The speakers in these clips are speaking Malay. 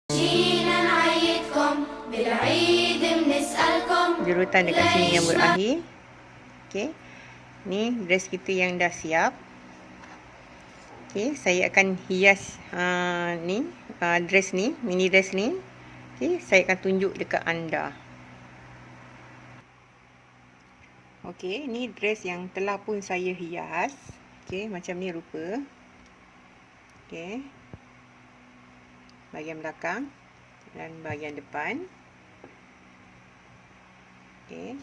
جينا نعيدكم بالعيد بنسألكم. Jurutan dekat sini yang berakhir. Okey. Ni dress kita yang dah siap. Okey, saya akan hias dress ni, mini dress ni. Okey, saya akan tunjuk dekat anda. Okey, ni dress yang telah pun saya hias. Okey, macam ni rupa. Okey. Bahagian belakang dan bahagian depan. Okey.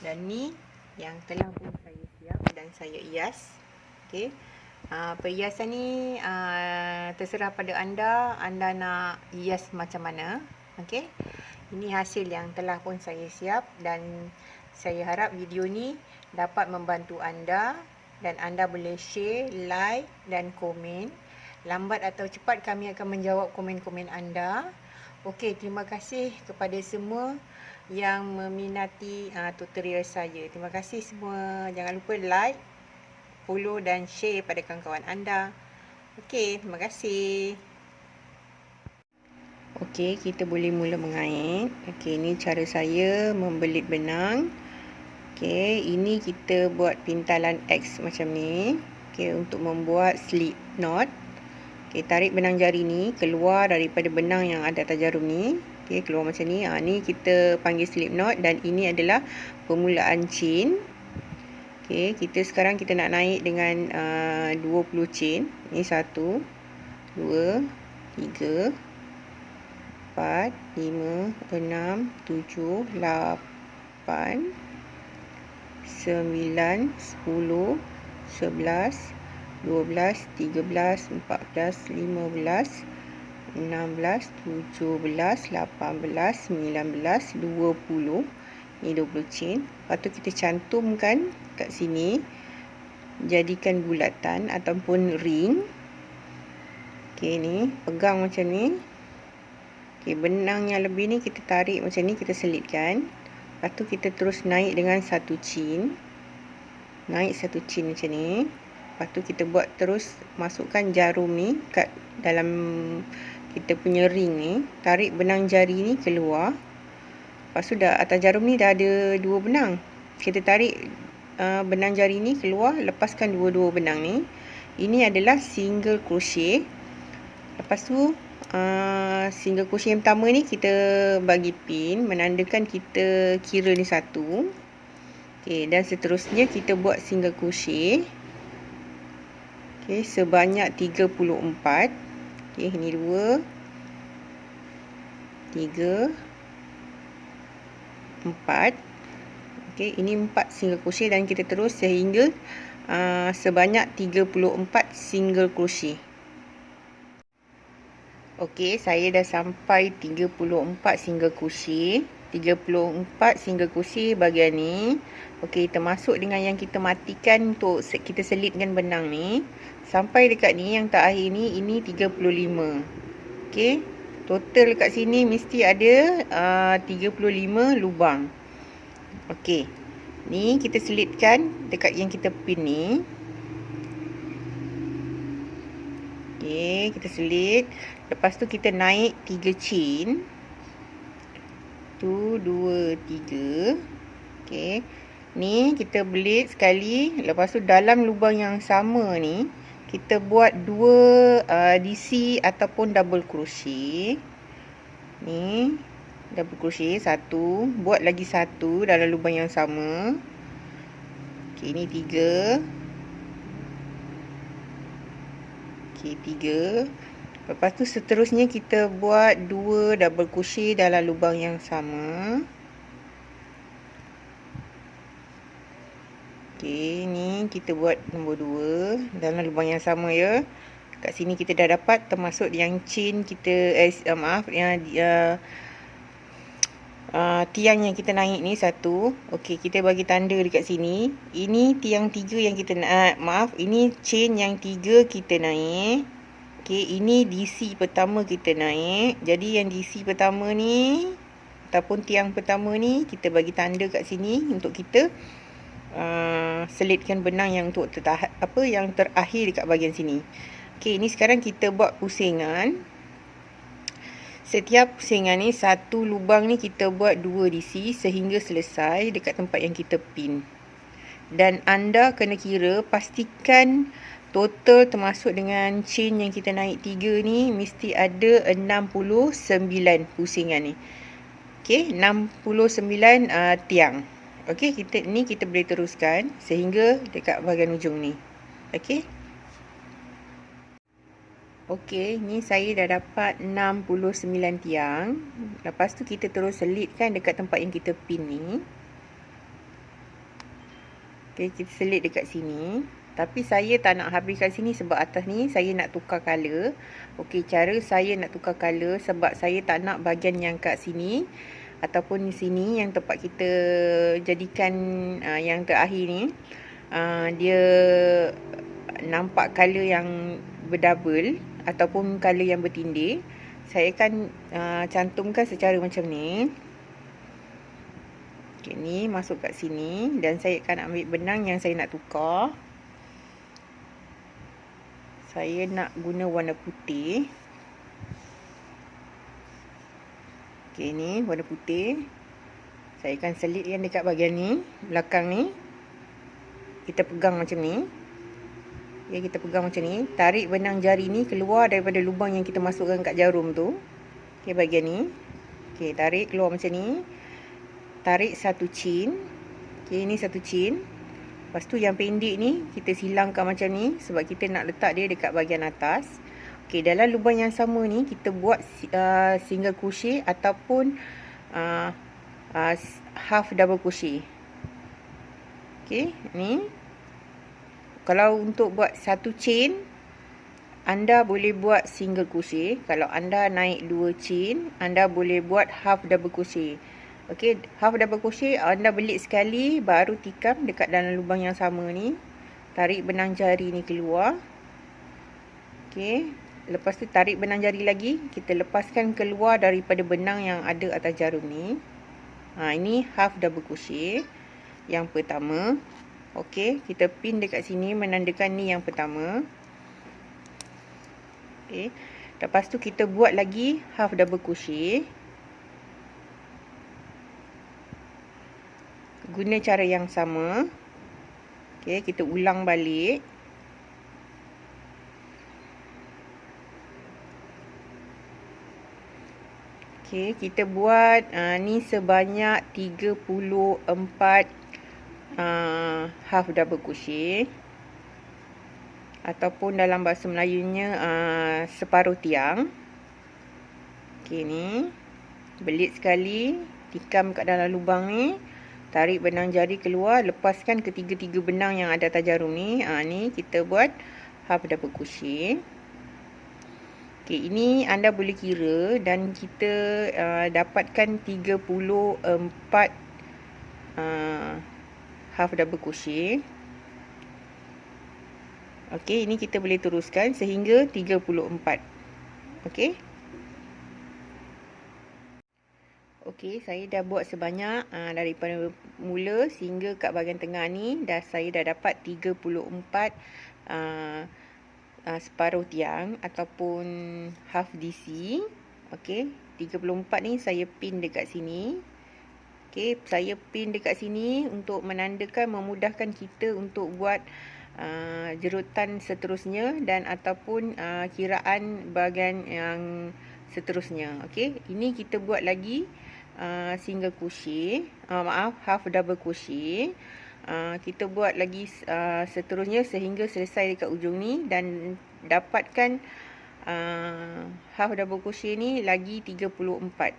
Dan ni yang telah pun saya siap dan saya hias. Okey. Perhiasan ni terserah pada anda nak hias macam mana. Okey. Ini hasil yang telah pun saya siap dan saya harap video ni dapat membantu anda dan anda boleh share, like dan komen. Lambat atau cepat kami akan menjawab komen-komen anda. Okey, terima kasih kepada semua yang meminati tutorial saya. Terima kasih semua. Jangan lupa like, follow dan share pada kawan-kawan anda. Okey, terima kasih. Okey, kita boleh mula mengait. Okey, ini cara saya membelit benang. Okey, ini kita buat pintalan X macam ni. Okey, untuk membuat slip knot. Okey, tarik benang jari ni keluar daripada benang yang ada atas jarum ni. Okey, keluar macam ni. Ni kita panggil slip knot dan ini adalah permulaan chain. Okey, sekarang kita nak naik dengan 20 chain. Ni 1 2 3 4 5 6 7 8 9 10 11 12, 13, 14, 15, 16, 17, 18, 19, 20. Ni 20 chain. Lepas tu kita cantumkan kat sini. Jadikan bulatan ataupun ring. Okey, ni pegang macam ni. Okey, benang yang lebih ni kita tarik macam ni, kita selitkan. Lepas tu kita terus naik dengan satu chain. Naik satu chain macam ni. Lepas tu kita buat terus masukkan jarum ni kat dalam kita punya ring ni. Tarik benang jari ni keluar. Lepas tu dah atas jarum ni dah ada 2 benang. Kita tarik benang jari ni keluar, lepaskan dua-dua benang ni. Ini adalah single crochet. Lepas tu single crochet yang pertama ni kita bagi pin, menandakan kita kira ni satu. Okey, dan seterusnya kita buat single crochet. Okey, sebanyak 34. Okey, ini 2 3 4. Okey, ini 4 single crochet dan kita terus sehingga sebanyak 34 single crochet. Okey, saya dah sampai 34 single crochet. 34 single crochet bahagian ni. Okey, termasuk dengan yang kita matikan untuk kita selitkan benang ni. Sampai dekat ni yang terakhir ni, ini 35. Okey, total dekat sini mesti ada 35 lubang. Okey, ni kita selitkan dekat yang kita pin ni. Okey, kita selit. Lepas tu kita naik 3 chain. 1 2 3. Okey, ni kita belit sekali. Lepas tu dalam lubang yang sama ni kita buat 2 DC ataupun double crochet. Ni double crochet 1, buat lagi 1 dalam lubang yang sama. Okey, ni 3. Okey, 3. Lepas tu seterusnya kita buat 2 double crochet dalam lubang yang sama. Okey, ni kita buat nombor 2 dalam lubang yang sama ya. Kat sini kita dah dapat termasuk yang chain kita tiang yang kita naik ni 1. Okey, kita bagi tanda dekat sini. Ini tiang 3 yang kita ini chain yang 3 kita naik. Okey, ini DC pertama kita naik. Jadi yang DC pertama ni ataupun tiang pertama ni kita bagi tanda kat sini untuk kita selitkan benang yang untuk yang terakhir dekat bahagian sini. Okey, ini sekarang kita buat pusingan. Setiap pusingan ni, satu lubang ni kita buat 2 DC sehingga selesai dekat tempat yang kita pin. Dan anda kena kira, pastikan total termasuk dengan chain yang kita naik 3 ni mesti ada 69 pusingan ni. Okey, 69 tiang. Okey, kita boleh teruskan sehingga dekat bahagian ujung ni. Okey. Okey, ni saya dah dapat 69 tiang. Lepas tu kita terus selitkan dekat tempat yang kita pin ni. Okey, kita selit dekat sini. Tapi saya tak nak habis kat sini sebab atas ni saya nak tukar color. Okey, cara saya nak tukar color sebab saya tak nak bahagian yang kat sini ataupun di sini yang tempat kita jadikan yang terakhir ni dia nampak color yang berdouble ataupun color yang bertindih. Saya akan cantumkan secara macam ni. Okey, ni masuk kat sini dan saya akan ambil benang yang saya nak tukar. Saya nak guna warna putih. Okey, ni warna putih. Saya akan selitkan dekat bahagian ni, belakang ni. Kita pegang macam ni. Ya, kita pegang macam ni. Tarik benang jari ni keluar daripada lubang yang kita masukkan kat jarum tu. Okey, bahagian ni. Okey, tarik keluar macam ni. Tarik satu chain. Okey, ni satu chain. Lepas tu yang pendek ni kita silangkan macam ni sebab kita nak letak dia dekat bahagian atas. Okey, dalam lubang yang sama ni kita buat single crochet ataupun half double crochet. Okey, ni kalau untuk buat satu chain, anda boleh buat single crochet. Kalau anda naik 2 chain, anda boleh buat half double crochet. Okey, half double crochet anda belit sekali, baru tikam dekat dalam lubang yang sama ni. Tarik benang jari ni keluar. Okey, lepas tu tarik benang jari lagi. Kita lepaskan keluar daripada benang yang ada atas jarum ni. Ini half double crochet yang pertama. Okey, kita pin dekat sini menandakan ni yang pertama. Okey, lepas tu kita buat lagi half double crochet. Guna cara yang sama. Okey, kita ulang balik. Okey, kita buat ni sebanyak 34 half double crochet ataupun dalam bahasa Melayunya separuh tiang. Okey, ni belit sekali, tikam kat dalam lubang ni, tarik benang jari keluar, lepaskan ketiga-tiga benang yang ada atas jarum ni. Ni kita buat half double crochet. Okey, ini anda boleh kira dan kita dapatkan 34 half double crochet. Okey, ini kita boleh teruskan sehingga 34. Okey. Okey, saya dah buat sebanyak daripada mula sehingga kat bahagian tengah ni saya dah dapat 34 separuh tiang ataupun half DC. Okey, 34 ni saya pin dekat sini. Okey, saya pin dekat sini untuk menandakan, memudahkan kita untuk buat jerutan seterusnya dan ataupun kiraan bahagian yang seterusnya. Okey, ini kita buat lagi single crochet, half double crochet. Kita buat lagi seterusnya sehingga selesai dekat ujung ni dan dapatkan half double crochet ni lagi 34.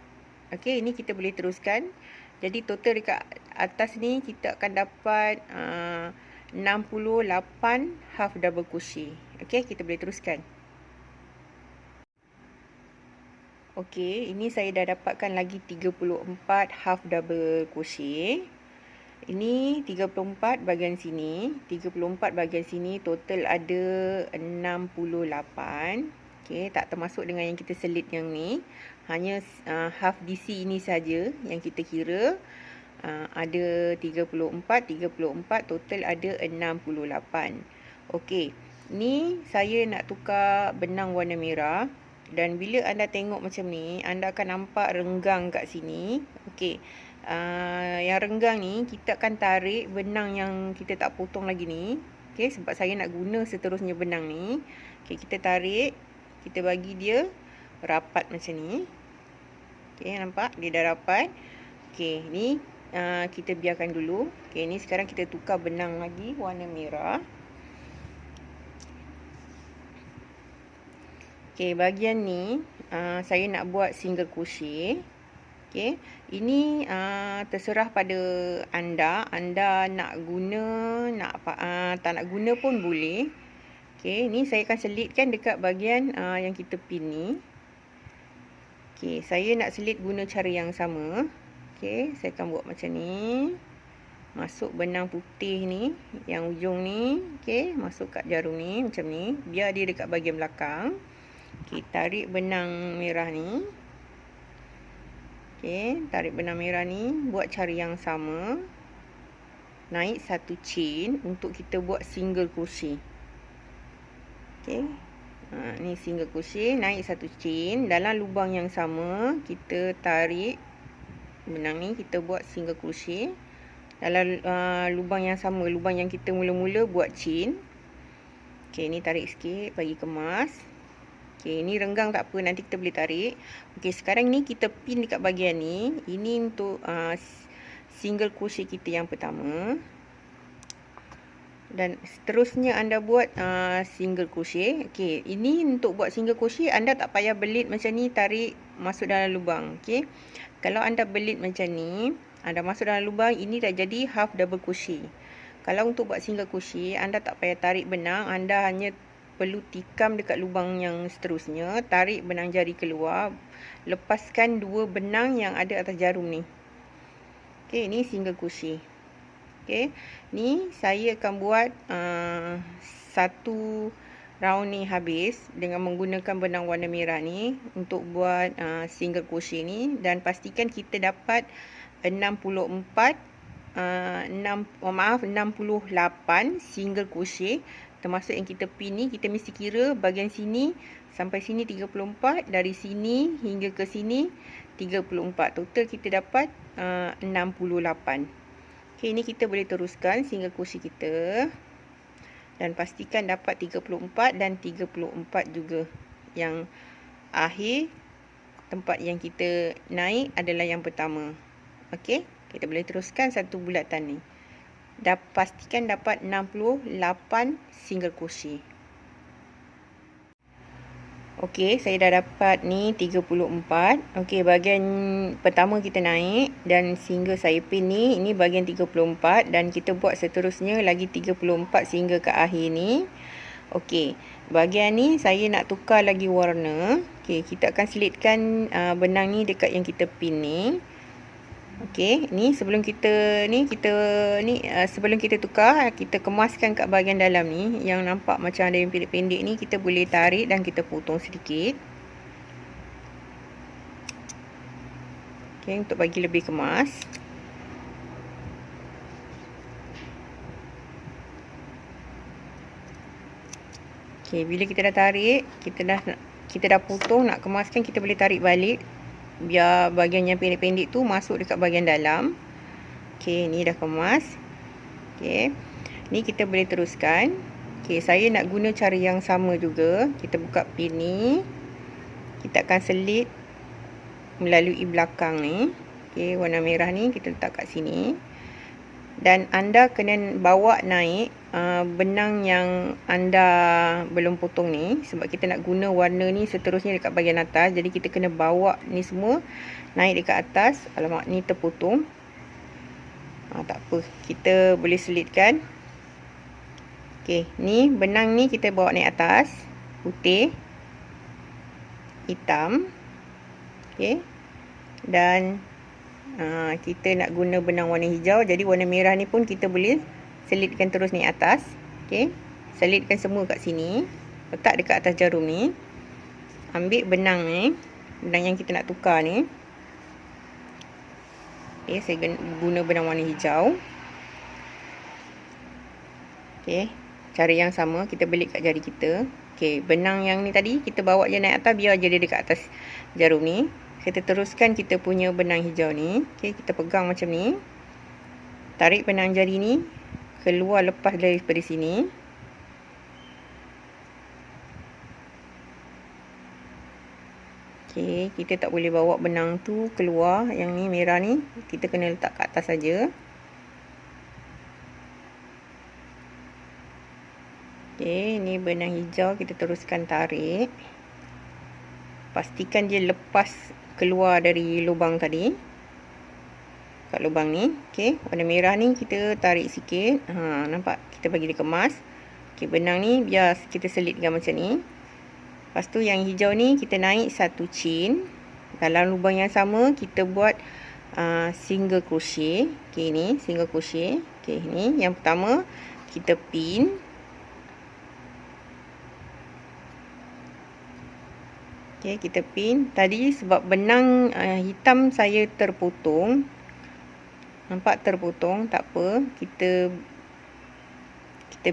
Okey, ini kita boleh teruskan. Jadi total dekat atas ni kita akan dapat 68 half double crochet. Okey, kita boleh teruskan. Okey, ini saya dah dapatkan lagi 34 half double crochet. Ini 34 bahagian sini, 34 bahagian sini, total ada 68. Okey, tak termasuk dengan yang kita selit yang ni. Hanya half DC ini saja yang kita kira. Ada 34, total ada 68. Okey, ni saya nak tukar benang warna merah. Dan bila anda tengok macam ni, anda akan nampak renggang kat sini. Okey. Yang renggang ni kita akan tarik benang yang kita tak potong lagi ni. Okey, sebab saya nak guna seterusnya benang ni. Okey, kita tarik, kita bagi dia rapat macam ni. Okey, nampak dia dah rapat. Okey, ni kita biarkan dulu. Okey, ni sekarang kita tukar benang lagi warna merah. Okey, bahagian ni saya nak buat single crochet. Okey, ini terserah pada anda. Anda nak guna, tak nak guna pun boleh. Okey, ni saya akan selitkan dekat bahagian yang kita pin ni. Okey, saya nak selit guna cara yang sama. Okey, saya akan buat macam ni. Masuk benang putih ni, yang ujung ni. Okey, masuk kat jarum ni macam ni. Biar dia dekat bahagian belakang. Okey, tarik benang merah ni. Okey, tarik benang merah ni, buat cara yang sama. Naik satu chain untuk kita buat single crochet. Okey. Ni single crochet, naik satu chain, dalam lubang yang sama kita tarik benang ni, kita buat single crochet. Dalam lubang yang sama, lubang yang kita mula-mula buat chain. Okey, ni tarik sikit bagi kemas. Okey, ni renggang tak apa, nanti kita boleh tarik. Okey, sekarang ni kita pin dekat bahagian ni. Ini untuk single crochet kita yang pertama. Dan seterusnya anda buat single crochet. Okey, ini untuk buat single crochet anda tak payah belit macam ni, tarik masuk dalam lubang. Okey. Kalau anda belit macam ni, anda masuk dalam lubang, ini dah jadi half double crochet. Kalau untuk buat single crochet, anda tak payah tarik benang, anda hanya perlu tikam dekat lubang yang seterusnya, tarik benang jari keluar, lepaskan dua benang yang ada atas jarum ni. Okey, ini single crochet. Okey, ni saya akan buat satu round ni habis dengan menggunakan benang warna merah ni untuk buat single crochet ni, dan pastikan kita dapat 68 single crochet. Termasuk yang kita pin ni, kita mesti kira bahagian sini sampai sini 34, dari sini hingga ke sini 34. Total kita dapat 68. Okey, ni kita boleh teruskan single crochet kita. Dan pastikan dapat 34 dan 34 juga. Yang akhir tempat yang kita naik adalah yang pertama. Okey, kita boleh teruskan satu bulatan ni. Pastikan dapat 68 single crochet. Okey, saya dah dapat ni 34. Okey, bahagian pertama kita naik dan single saya pin ni, ini bahagian 34, dan kita buat seterusnya lagi 34 sehingga ke akhir ni. Okey, bahagian ni saya nak tukar lagi warna. Okey, kita akan selitkan benang ni dekat yang kita pin ni. Okey, ni sebelum kita sebelum kita tukar, kita kemaskan kat bahagian dalam ni yang nampak macam ada yang pendek-pendek ni, kita boleh tarik dan kita potong sedikit. Okey, untuk bagi lebih kemas. Okey, bila kita dah tarik, kita dah potong, nak kemaskan, kita boleh tarik balik biar bahagian yang pendek-pendek tu masuk dekat bahagian dalam. Okey, ni dah kemas. Okey, ni kita boleh teruskan. Okey, saya nak guna cara yang sama juga. Kita buka pin ni, kita akan selit melalui belakang ni. Okey, warna merah ni kita letak kat sini. Dan anda kena bawa naik benang yang anda belum potong ni, sebab kita nak guna warna ni seterusnya dekat bahagian atas. Jadi kita kena bawa ni semua naik dekat atas. Alamak, ni terpotong. Tak apa, kita boleh selitkan. Okey, ni benang ni kita bawa naik atas, putih, hitam. Okey, dan kita nak guna benang warna hijau, jadi warna merah ni pun kita boleh selitkan terus naik atas. Okey, selitkan semua kat sini, letak dekat atas jarum ni. Ambil benang ni, benang yang kita nak tukar ni. Okey, saya guna benang warna hijau. Okey, cara yang sama, kita belit kat jari kita. Okey, benang yang ni tadi kita bawa je naik atas, biar je dia dekat atas jarum ni. Kita teruskan kita punya benang hijau ni. Okey, kita pegang macam ni. Tarik benang jari ni keluar lepas daripada sini. Okey, kita tak boleh bawa benang tu keluar, yang ni merah ni. Kita kena letak kat atas saja. Okey, ni benang hijau, kita teruskan tarik. Pastikan dia lepas keluar dari lubang tadi. Kat lubang ni. Okey, warna merah ni kita tarik sikit. Nampak? Kita bagi dia kemas. Okey, benang ni biar kita selitkan macam ni. Lepas tu yang hijau ni kita naik satu chain. Dalam lubang yang sama kita buat single crochet. Okey, ni single crochet. Okey, ni yang pertama kita pin. Okey, kita pin. Tadi sebab benang hitam saya terpotong. Nampak terpotong, tak apa. Kita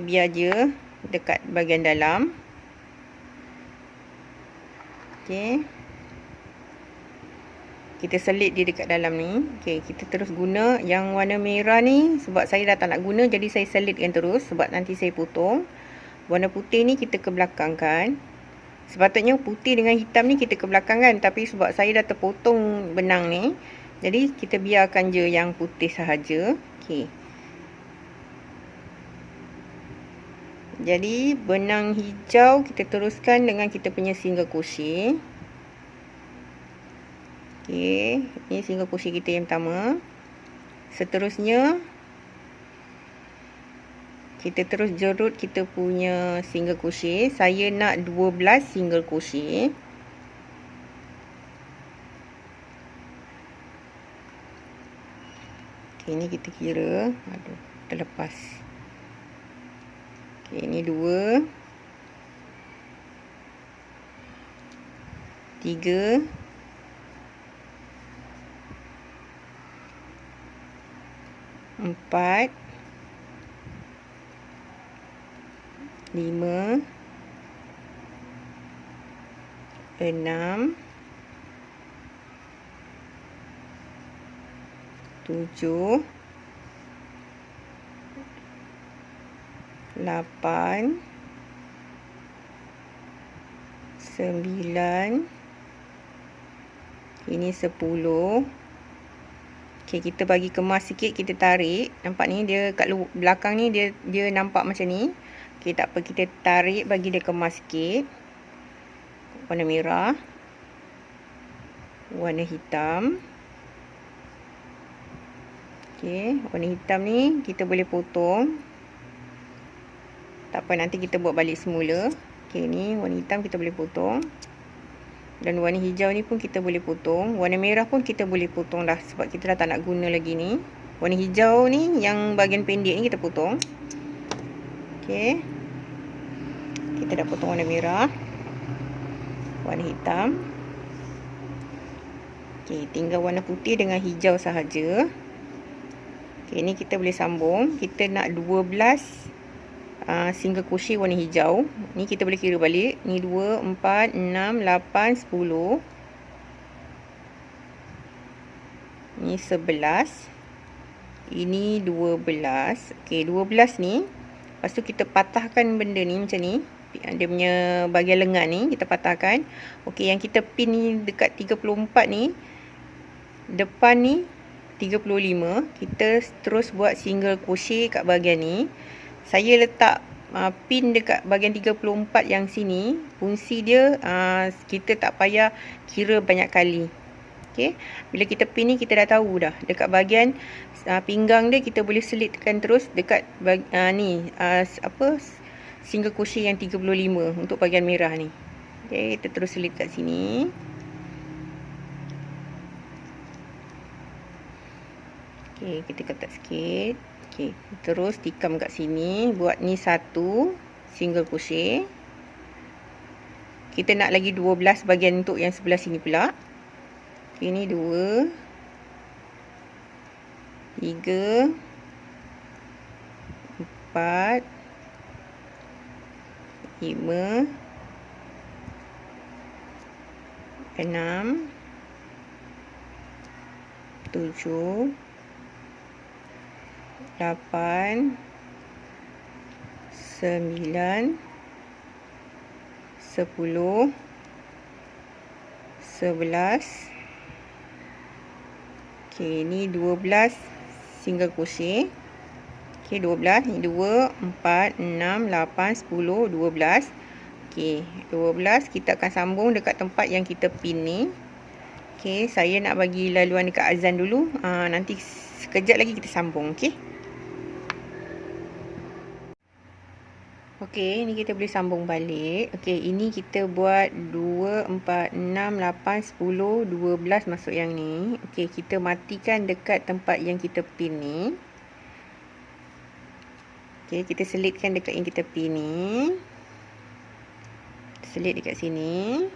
biar je dekat bahagian dalam. Okey. Kita selit dia dekat dalam ni. Okey, kita terus guna yang warna merah ni sebab saya dah tak nak guna, jadi saya selitkan terus sebab nanti saya potong. Warna putih ni kita ke belakang kan. Sepatutnya putih dengan hitam ni kita ke belakang kan, tapi sebab saya dah terpotong benang ni, jadi kita biarkan je yang putih sahaja. Okey. Jadi benang hijau kita teruskan dengan kita punya single crochet. Okey, ni single crochet kita yang pertama. Seterusnya kita terus jerut kita punya single crochet. Saya nak 12 single crochet. Okey, ni kita kira. Aduh, terlepas. Okey, ni 2, 3, 4, 5, 6, 7, 8, 9, ini 10. Okey, kita bagi kemas sikit, kita tarik. Nampak ni dia kat belakang ni dia nampak macam ni. Okey, tak apa, kita tarik, bagi dia kemas sikit. Warna merah, warna hitam. Okey, warna hitam ni kita boleh potong. Tak apa, nanti kita buat balik semula. Okey, ni warna hitam kita boleh potong. Dan warna hijau ni pun kita boleh potong. Warna merah pun kita boleh potong dah, sebab kita dah tak nak guna lagi ni. Warna hijau ni yang bahagian pendek ni kita potong. Okey, kita dah potong warna merah, warna hitam. Okey, tinggal warna putih dengan hijau sahaja. Okey, ni kita boleh sambung. Kita nak 12 single crochet warna hijau. Ni kita boleh kira balik. Ni 2, 4, 6, 8, 10. Ni 11. Ini 12. Okey, 12 ni. Lepas tu kita patahkan benda ni macam ni. Dia punya bahagian lengan ni kita patahkan. Okey, yang kita pin ni dekat 34 ni. Depan ni 35. Kita terus buat single crochet kat bahagian ni. Saya letak pin dekat bahagian 34 yang sini. Fungsi dia kita tak payah kira banyak kali. Okey, bila kita pin ni kita dah tahu dah. Dekat bahagian pinggang dia kita boleh selitkan terus dekat single crochet yang 35 untuk bahagian merah ni. Okey, kita terus selit kat sini. Okey, kita ketat sikit. Okey, terus tikam kat sini, buat ni satu single crochet. Kita nak lagi 12 bahagian untuk yang sebelah sini pula. Okey, ni 2, 3, 4, 5, 6, 7, 8, 9, 10, 11. Okey, ni 12 single crochet. Okey, 12. Ni 2, 4, 6, 8, 10, 12. Okey, 12 kita akan sambung dekat tempat yang kita pin ni. Okey, saya nak bagi laluan dekat azan dulu. Nanti sekejap lagi kita sambung, okey. Okey, ni kita boleh sambung balik. Okey, ini kita buat 2, 4, 6, 8, 10, 12 masuk yang ni. Okey, kita matikan dekat tempat yang kita pin ni. Okey, kita selitkan dekat yang kita pin ni. Selit dekat sini.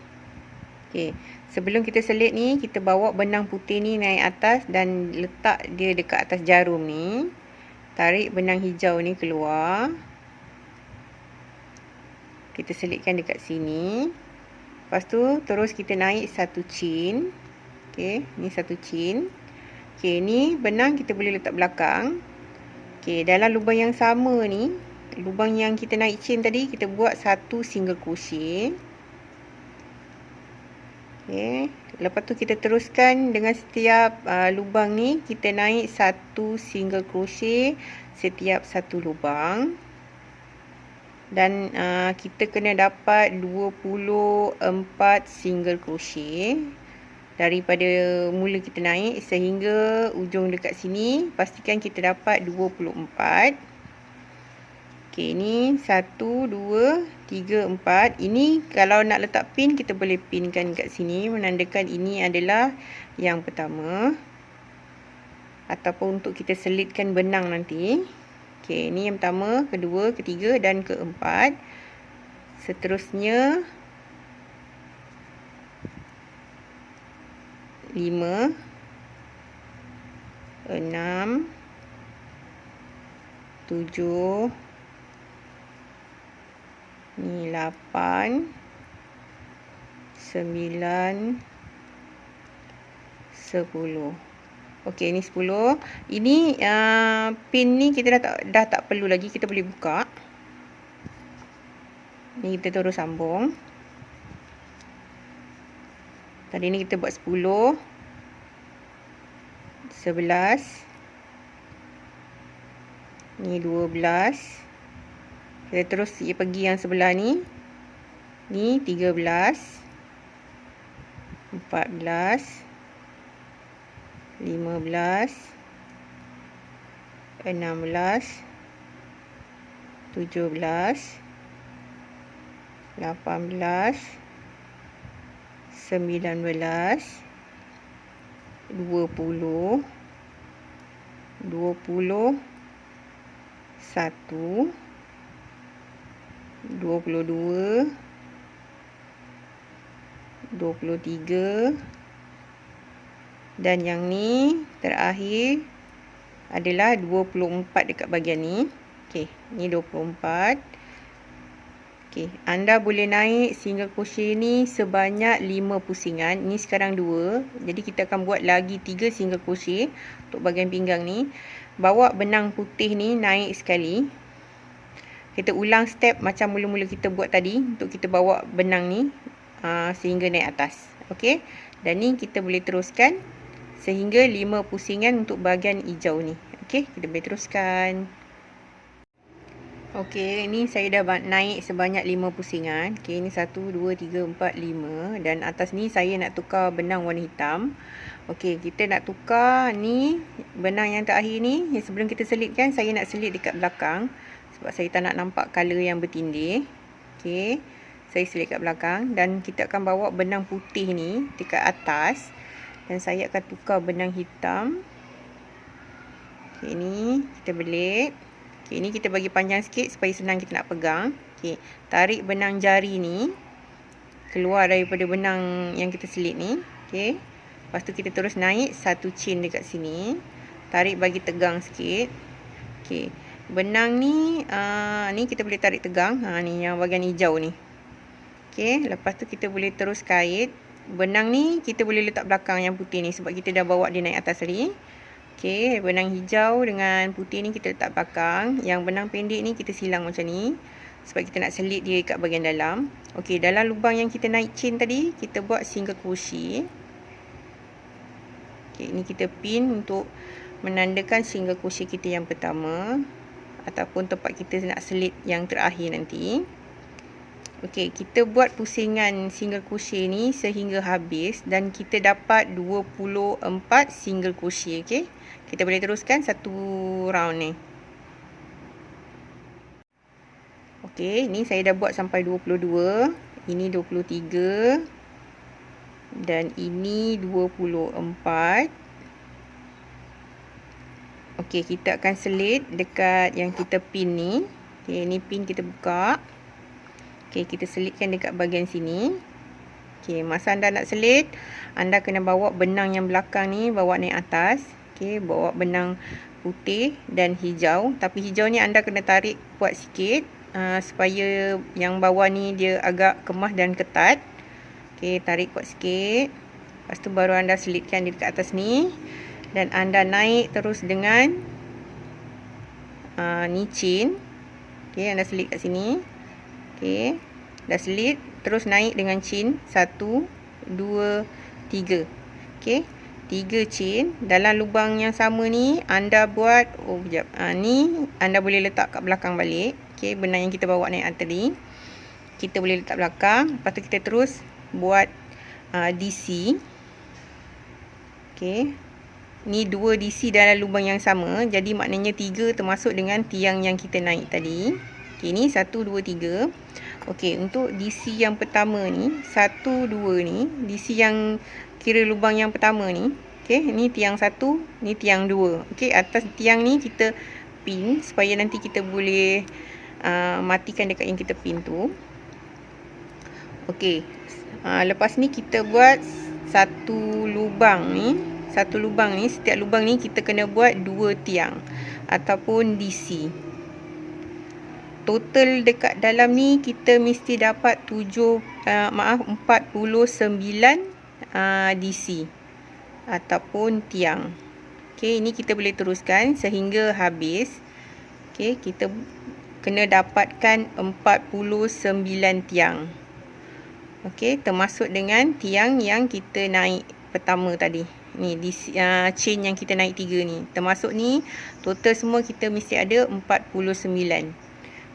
Okey, sebelum kita selit ni, kita bawa benang putih ni naik atas dan letak dia dekat atas jarum ni. Tarik benang hijau ni keluar. Kita selitkan dekat sini. Lepas tu terus kita naik satu chain. Okey, ni satu chain. Okey, ni benang kita boleh letak belakang. Okey, dalam lubang yang sama ni, lubang yang kita naik chain tadi, kita buat satu single crochet. Okey, lepas tu kita teruskan dengan setiap lubang ni kita naik satu single crochet setiap satu lubang. Dan kita kena dapat 24 single crochet daripada mula kita naik sehingga ujung dekat sini. Pastikan kita dapat 24. Okey, ni 1, 2, 3, 4. Ini kalau nak letak pin, kita boleh pinkan kat sini, menandakan ini adalah yang pertama, ataupun untuk kita selitkan benang nanti. Okey, ni yang pertama, kedua, ketiga dan keempat. Seterusnya 5, 6, 7, ni 8, 9, 10. Okey, ni 10. Ini pin ni kita dah tak perlu lagi, kita boleh buka. Ni kita terus sambung. Tadi ni kita buat 10, 11, ni 12. Kita terus pergi yang sebelah ni. Ni 13, 14, 15, 16, 17, 18, 19, 20, 21, 22, 23, dan yang ni terakhir adalah 24 dekat bahagian ni. Okey, ni 24. Okey, anda boleh naik single crochet ni sebanyak 5 pusingan. Ni sekarang 2. Jadi kita akan buat lagi 3 single crochet untuk bahagian pinggang ni. Bawa benang putih ni naik sekali. Kita ulang step macam mula-mula kita buat tadi untuk kita bawa benang ni sehingga naik atas. Okey, dan ni kita boleh teruskan sehingga 5 pusingan untuk bahagian hijau ni. Okey, kita boleh teruskan. Okey, ni saya dah naik sebanyak 5 pusingan. Okey, ni 1, 2, 3, 4, 5. Dan atas ni saya nak tukar benang warna hitam. Okey, kita nak tukar ni benang yang terakhir ni. Yang sebelum kita selitkan, saya nak selit dekat belakang. Sebab saya tak nak nampak colour yang bertindih. Okey, saya selit kat belakang. Dan kita akan bawa benang putih ni dekat atas. Dan saya akan tukar benang hitam. Okey, ni kita belit. Okey, ni kita bagi panjang sikit supaya senang kita nak pegang. Okey, tarik benang jari ni keluar daripada benang yang kita selit ni. Okey, lepas tu kita terus naik satu chain dekat sini. Tarik bagi tegang sikit. Okey, benang ni ni kita boleh tarik tegang. Ni yang bahagian hijau ni. Okey, lepas tu kita boleh terus kait benang ni kita boleh letak belakang yang putih ni sebab kita dah bawa dia naik atas tadi. Okey, benang hijau dengan putih ni kita letak belakang. Yang benang pendek ni kita silang macam ni sebab kita nak selit dia kat bahagian dalam. Okey, dalam lubang yang kita naik chain tadi, kita buat single crochet. Okey, ni kita pin untuk menandakan single crochet kita yang pertama ataupun tempat kita nak selit yang terakhir nanti. Okey, kita buat pusingan single crochet ni sehingga habis dan kita dapat 24 single crochet. Okey, kita boleh teruskan satu round ni. Okey, ni saya dah buat sampai 22. Ini 23. Dan ini 24. Okey, kita akan selit dekat yang kita pin ni. Okey, ni pin kita buka. Okey, kita selitkan dekat bahagian sini. Okey, masa anda nak selit, anda kena bawa benang yang belakang ni, bawa naik atas. Okey, bawa benang putih dan hijau. Tapi hijau ni anda kena tarik kuat sikit supaya yang bawah ni dia agak kemas dan ketat. Okey, tarik kuat sikit. Lepas tu baru anda selitkan dia dekat atas ni. Dan anda naik terus dengan ni chain. Okey, anda selit kat sini. Okey, dah selit, terus naik dengan chain 1 2 3. Okey, 3 chain dalam lubang yang sama ni anda buat ni anda boleh letak kat belakang balik. Okey, benang yang kita bawa naik tadi kita boleh letak belakang. Lepas tu kita terus buat DC. Okey, ni 2 DC dalam lubang yang sama, jadi maknanya 3 termasuk dengan tiang yang kita naik tadi. Okey, ni 1 2 3. Okey, untuk DC yang pertama ni 1 2 ni, DC yang kira lubang yang pertama ni. Okey, ni tiang 1, ni tiang 2. Okey, atas tiang ni kita pin supaya nanti kita boleh matikan dekat yang kita pin tu. Okey, lepas ni kita buat satu lubang ni. Satu lubang ni, setiap lubang ni kita kena buat 2 tiang ataupun DC. Total dekat dalam ni kita mesti dapat 49 DC ataupun tiang. Okey, ini kita boleh teruskan sehingga habis. Okey, kita kena dapatkan 49 tiang. Okey, termasuk dengan tiang yang kita naik pertama tadi. Ni chain yang kita naik 3 ni. Termasuk ni total semua kita mesti ada 49.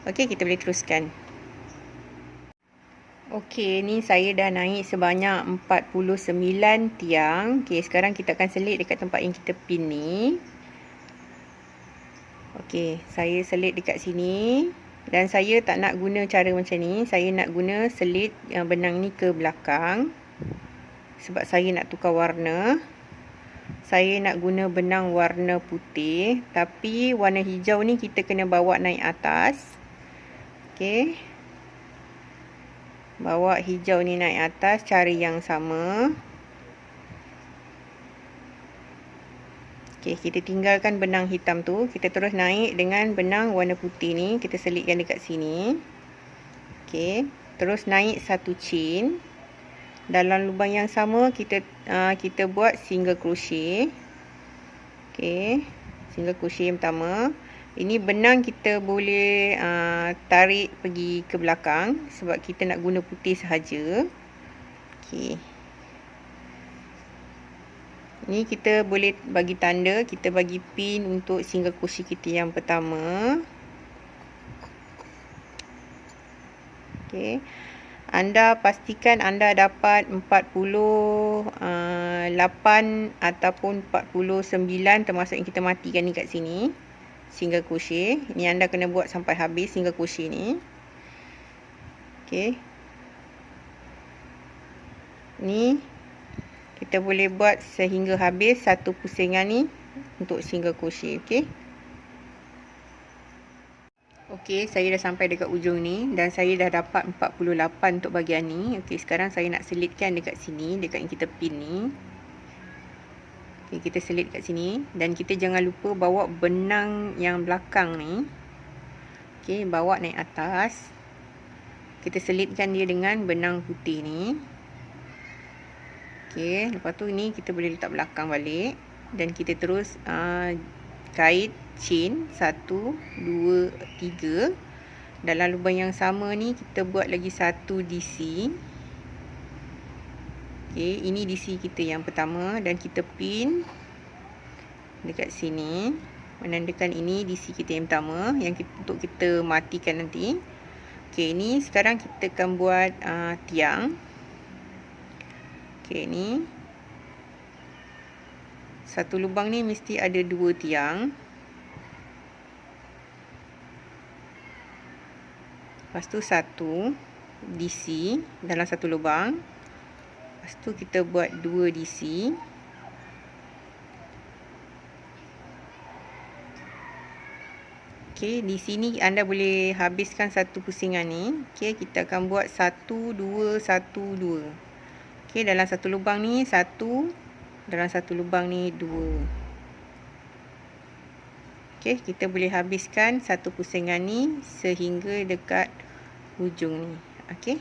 Okey, kita boleh teruskan. Okey, ni saya dah naik sebanyak 49 tiang. Okey, sekarang kita akan selit dekat tempat yang kita pin ni. Okey, saya selit dekat sini. Dan saya tak nak guna cara macam ni. Saya nak guna selit benang ni ke belakang. Sebab saya nak tukar warna. Saya nak guna benang warna putih. Tapi warna hijau ni kita kena bawa naik atas. Okey, bawa hijau ni naik atas, cari yang sama. Okey, kita tinggalkan benang hitam tu, kita terus naik dengan benang warna putih ni, kita selitkan dekat sini. Okey, terus naik satu chain. Dalam lubang yang sama kita buat single crochet. Okey, single crochet yang pertama. Ini benang kita boleh tarik pergi ke belakang sebab kita nak guna putih sahaja. Okey. Ni kita boleh bagi tanda, kita bagi pin untuk single crochet kita yang pertama. Okey. Anda pastikan anda dapat 48 ataupun 49 termasuk yang kita matikan ni kat sini. Single crochet. Ni anda kena buat sampai habis single crochet ni. Okey. Ni kita boleh buat sehingga habis satu pusingan ni untuk single crochet. Okey. Okey, saya dah sampai dekat ujung ni dan saya dah dapat 48 untuk bahagian ni. Okey, sekarang saya nak selitkan dekat sini, dekat yang kita pin ni. Okay, kita selit kat sini dan kita jangan lupa bawa benang yang belakang ni. Okey, bawa naik atas. Kita selitkan dia dengan benang putih ni. Okey, lepas tu ni kita boleh letak belakang balik dan kita terus kait chain 1 2 3. Dalam lubang yang sama ni kita buat lagi satu DC. Okey, ini DC kita yang pertama dan kita pin dekat sini menandakan ini DC kita yang pertama yang untuk kita matikan nanti. Okey, ni sekarang kita akan buat tiang. Okey, ni satu lubang ni mesti ada 2 tiang. Lepas tu satu DC dalam satu lubang. Lepas tu kita buat 2 DC. Okey, di sini anda boleh habiskan satu pusingan ni. Okey, kita akan buat 1 2 1 2. Okey, dalam satu lubang ni 1, dalam satu lubang ni 2. Okey, kita boleh habiskan satu pusingan ni sehingga dekat hujung ni. Okey.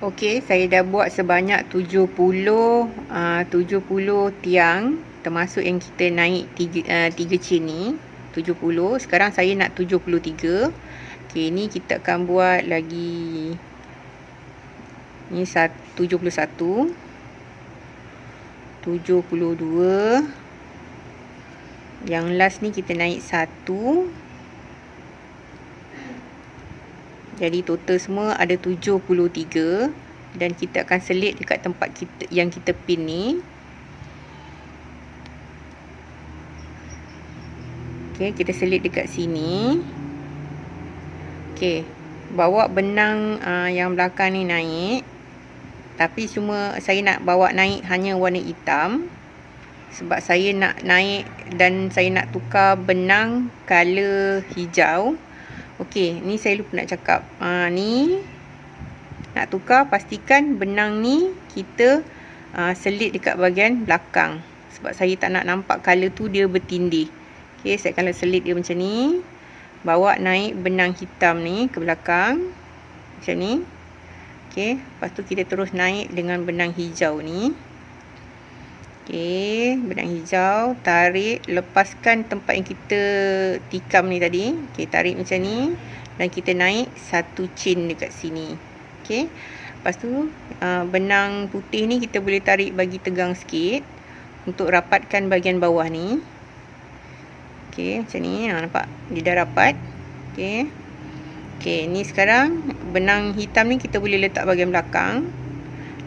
Okey, saya dah buat sebanyak 70 tiang termasuk yang kita naik 3 chain ni 70. Sekarang saya nak 73. Okey, ni kita akan buat lagi ni 71 72. Yang last ni kita naik 1. Jadi total semua ada 73 dan kita akan selit dekat tempat kita yang kita pin ni. Okey, kita selit dekat sini. Okey, bawa benang yang belakang ni naik. Tapi cuma saya nak bawa naik hanya warna hitam. Sebab saya nak naik dan saya nak tukar benang color hijau. Okey, ni saya lupa nak cakap. Ni nak tukar, pastikan benang ni kita selit dekat bahagian belakang. Sebab saya tak nak nampak color tu dia bertindih. Okey, saya akan selit dia macam ni. Bawa naik benang hitam ni ke belakang. Macam ni. Okey, lepas tu kita terus naik dengan benang hijau ni. Okey, benang hijau, tarik, lepaskan tempat yang kita tikam ni tadi. Okey, tarik macam ni dan kita naik satu chain dekat sini. Okey. Lepas tu benang putih ni kita boleh tarik bagi tegang sikit untuk rapatkan bahagian bawah ni. Okey, macam ni. Nampak dia dah rapat. Okey. Okey, ni sekarang benang hitam ni kita boleh letak bahagian belakang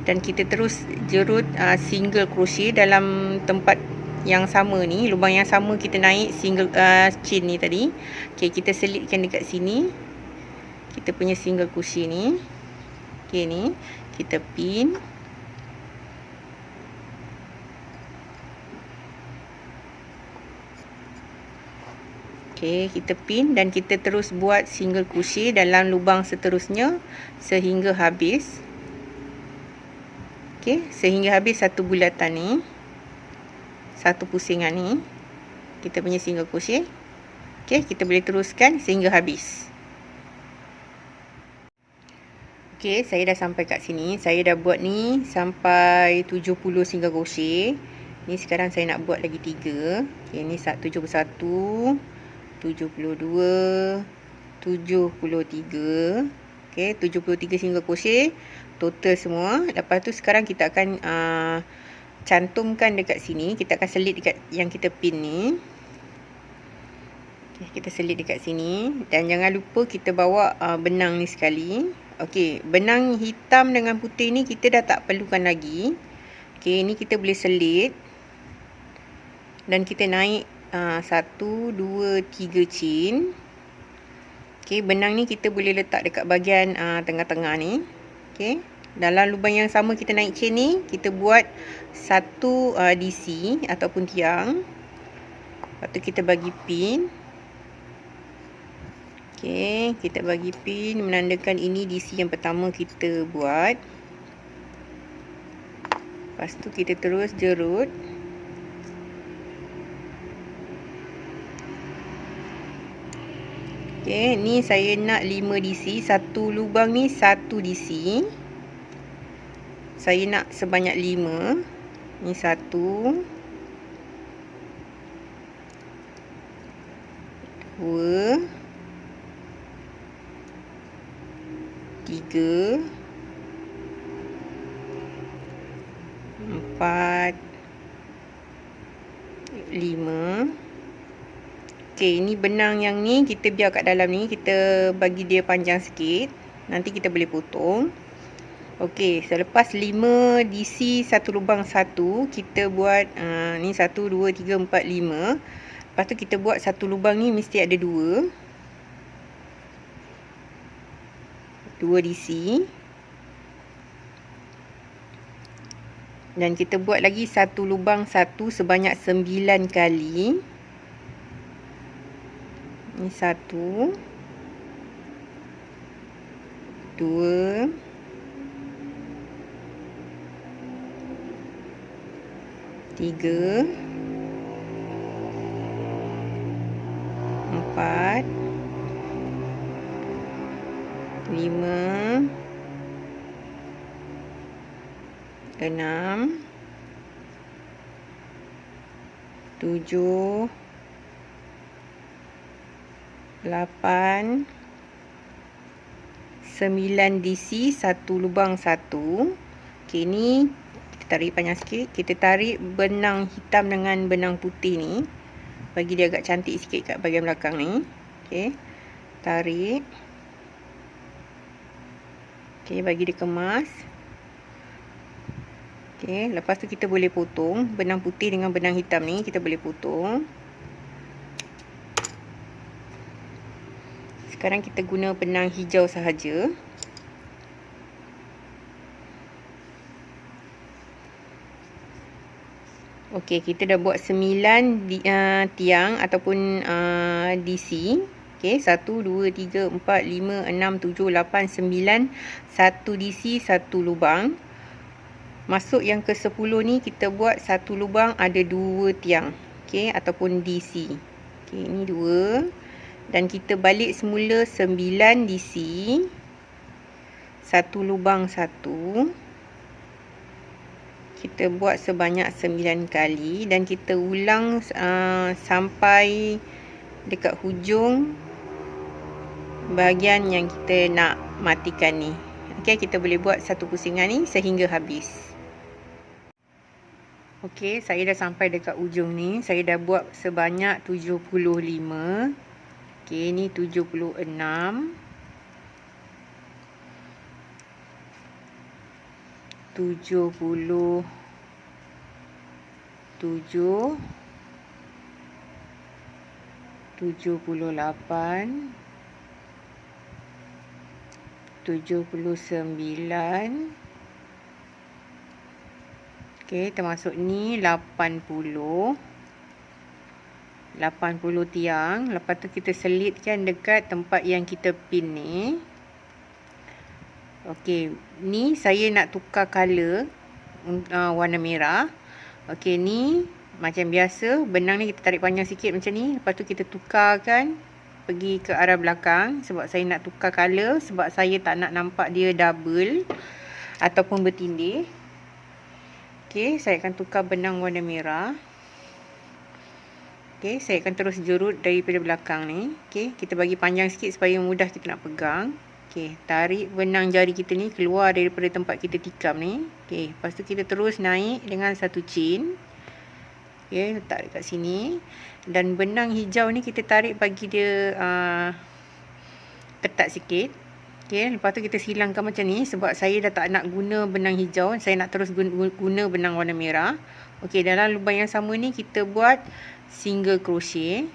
dan kita terus jerut single crochet dalam tempat yang sama ni, lubang yang sama kita naik single chain ni tadi. Okey, kita selitkan dekat sini. Kita punya single crochet ni. Okey, ni kita pin. Okey, kita pin dan kita terus buat single crochet dalam lubang seterusnya sehingga habis. Okey, sehingga habis satu bulatan ni. Satu pusingan ni. Kita punya single crochet. Okey, kita boleh teruskan sehingga habis. Okey, saya dah sampai kat sini. Saya dah buat ni sampai 70 single crochet. Ni sekarang saya nak buat lagi 3. Okey, ni 71 72 73. Okey, 73 single crochet total semua. Lepas tu sekarang kita akan cantumkan dekat sini. Kita akan selit dekat yang kita pin ni. Okey, kita selit dekat sini dan jangan lupa kita bawa benang ni sekali. Okey, benang hitam dengan putih ni kita dah tak perlukan lagi. Okey, ni kita boleh selit dan kita naik 1 2 3 chain. Okey, benang ni kita boleh letak dekat bahagian tengah-tengah ni. Okey, dalam lubang yang sama kita naik chain ni, kita buat satu DC ataupun tiang. Lepas tu kita bagi pin. Okey, kita bagi pin menandakan ini DC yang pertama kita buat. Lepas tu kita terus jerut. Okey, ni saya nak 5 DC. Satu lubang ni 1 DC. saya nak sebanyak 5. Ni 1, 2, 3, 4, 5. Okey, ini benang yang ni kita biar kat dalam ni, kita bagi dia panjang sikit. Nanti kita boleh potong. Okey, selepas 5 DC 1 lubang 1, kita buat ni 1, 2, 3, 4, 5. Lepas tu kita buat satu lubang ni mesti ada 2. 2 DC. Dan kita buat lagi satu lubang 1 sebanyak 9 kali. Ni 1, 2, 3, 4, 5, 6, 7, 8, 9 DC 1 lubang 1. Okey, ni kita tarik panjang sikit. Kita tarik benang hitam dengan benang putih ni, bagi dia agak cantik sikit kat bahagian belakang ni. Okey, tarik. Okey, bagi dia kemas. Okey, lepas tu kita boleh potong benang putih dengan benang hitam ni, kita boleh potong. Sekarang kita guna benang hijau sahaja. Okey, kita dah buat 9 tiang ataupun DC. Okey, 1, 2, 3, 4, 5, 6, 7, 8, 9. 1 DC, 1 lubang. Masuk yang ke-10 ni kita buat 1 lubang ada 2 tiang. Okey, ataupun DC. Okey, ini 2. Dan kita balik semula 9 DC. 1 lubang 1. Kita buat sebanyak 9 kali. Dan kita ulang sampai dekat hujung bahagian yang kita nak matikan ni. Okey, kita boleh buat satu pusingan ni sehingga habis. Okey, saya dah sampai dekat ujung ni. Saya dah buat sebanyak 75. Okey, ni 76. 77. 78. 79. Okey, termasuk ni 80. 80 tiang. Lepas tu kita selitkan dekat tempat yang kita pin ni. Okey, ni saya nak tukar color warna merah. Okey, ni macam biasa benang ni kita tarik panjang sikit macam ni. Lepas tu kita tukarkan pergi ke arah belakang sebab saya nak tukar color, sebab saya tak nak nampak dia double ataupun bertindih. Okey, saya akan tukar benang warna merah. Okey, saya akan terus jurut daripada belakang ni. Okey, kita bagi panjang sikit supaya mudah kita nak pegang. Okey, tarik benang jari kita ni keluar daripada tempat kita tikam ni. Okey, lepas tu kita terus naik dengan satu chain. Okey, letak dekat sini. Dan benang hijau ni kita tarik bagi dia ketat sikit. Okey, lepas tu kita silangkan macam ni sebab saya dah tak nak guna benang hijau, saya nak terus guna benang warna merah. Okey, dalam lubang yang sama ni kita buat single crochet.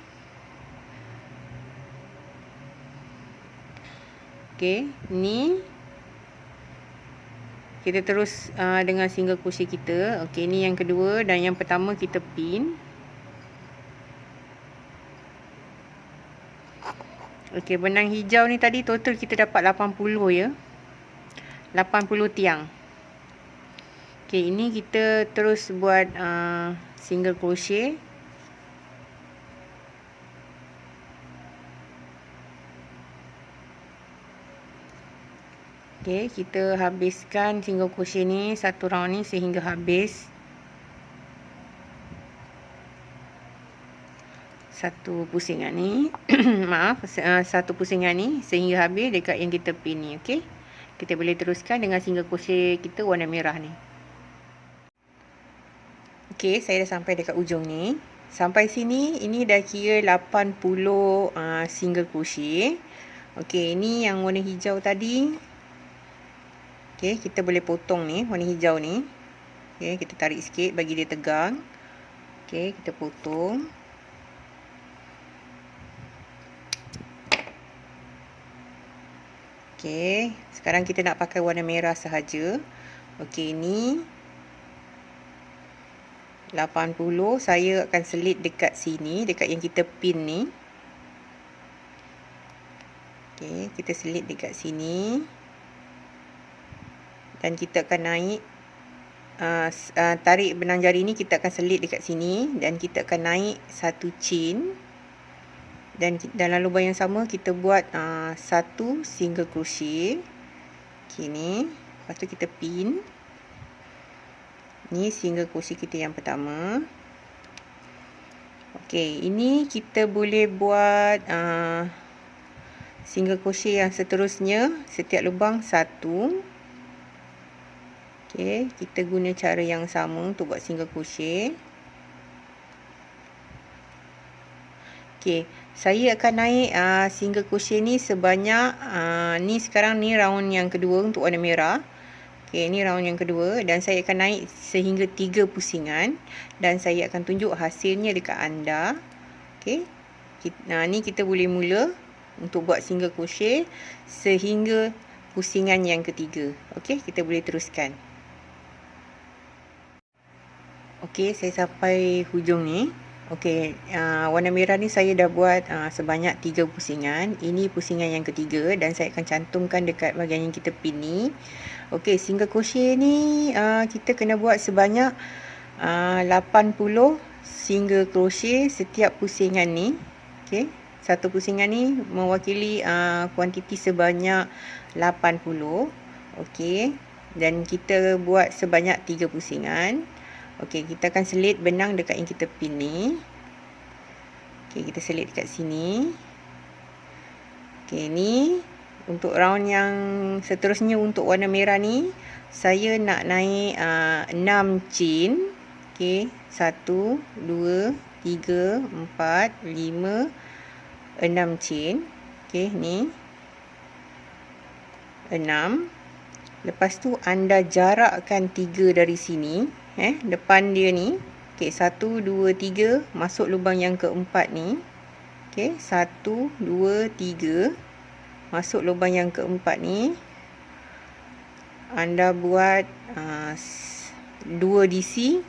Okey, ni kita terus dengan single crochet kita. Okey, ni yang kedua dan yang pertama kita pin. Okey, benang hijau ni tadi total kita dapat 80 ya. 80 tiang. Okey, ini kita terus buat single crochet. Okey, kita habiskan single crochet ni satu round ni sehingga habis. Satu pusingan ni maaf, satu pusingan ni sehingga habis dekat yang kita pin ni. Okey, kita boleh teruskan dengan single crochet kita warna merah ni. Okey, saya dah sampai dekat ujung ni. Sampai sini ini dah kira 80 single crochet. Okey, ini yang warna hijau tadi. Okey, kita boleh potong ni warna hijau ni. Okey, kita tarik sikit bagi dia tegang. Okey, kita potong. Okey, sekarang kita nak pakai warna merah sahaja. Okey, ni 80 saya akan selit dekat sini, dekat yang kita pin ni. Okey, kita selit dekat sini. Dan kita akan naik tarik benang jari ni, kita akan selit dekat sini dan kita akan naik satu chain. Dan dalam lubang yang sama kita buat satu single crochet. Okey, ni. Lepas tu kita pin. Ni single crochet kita yang pertama. Okey, ini kita boleh buat single crochet yang seterusnya, setiap lubang satu. Okey, kita guna cara yang sama untuk buat single crochet. Okey, saya akan naik single crochet ni sebanyak ni sekarang ni round yang kedua untuk warna merah. Okey, ni round yang kedua dan saya akan naik sehingga 3 pusingan dan saya akan tunjuk hasilnya dekat anda. Okey. Ni kita boleh mula untuk buat single crochet sehingga pusingan yang ketiga. Okey, kita boleh teruskan. Okey, saya sampai hujung ni. Okey, warna merah ni saya dah buat sebanyak 3 pusingan. Ini pusingan yang ketiga dan saya akan cantumkan dekat bahagian yang kita pin ni. Okey, single crochet ni kita kena buat sebanyak 80 single crochet setiap pusingan ni. Okey, satu pusingan ni mewakili kuantiti sebanyak 80. Okey, dan kita buat sebanyak 3 pusingan. Okey, kita akan selit benang dekat yang kita pin ni. Okey, kita selit dekat sini. Okey, ni untuk round yang seterusnya untuk warna merah ni, saya nak naik 6 chain. Okey, 1, 2, 3, 4, 5, 6 chain. Okey, ni 6. Lepas tu anda jarakkan 3 dari sini. Depan dia ni. Okey, 1, 2, 3 masuk lubang yang keempat ni. Okey, 1, 2, 3 masuk lubang yang keempat ni. Anda buat 2 DC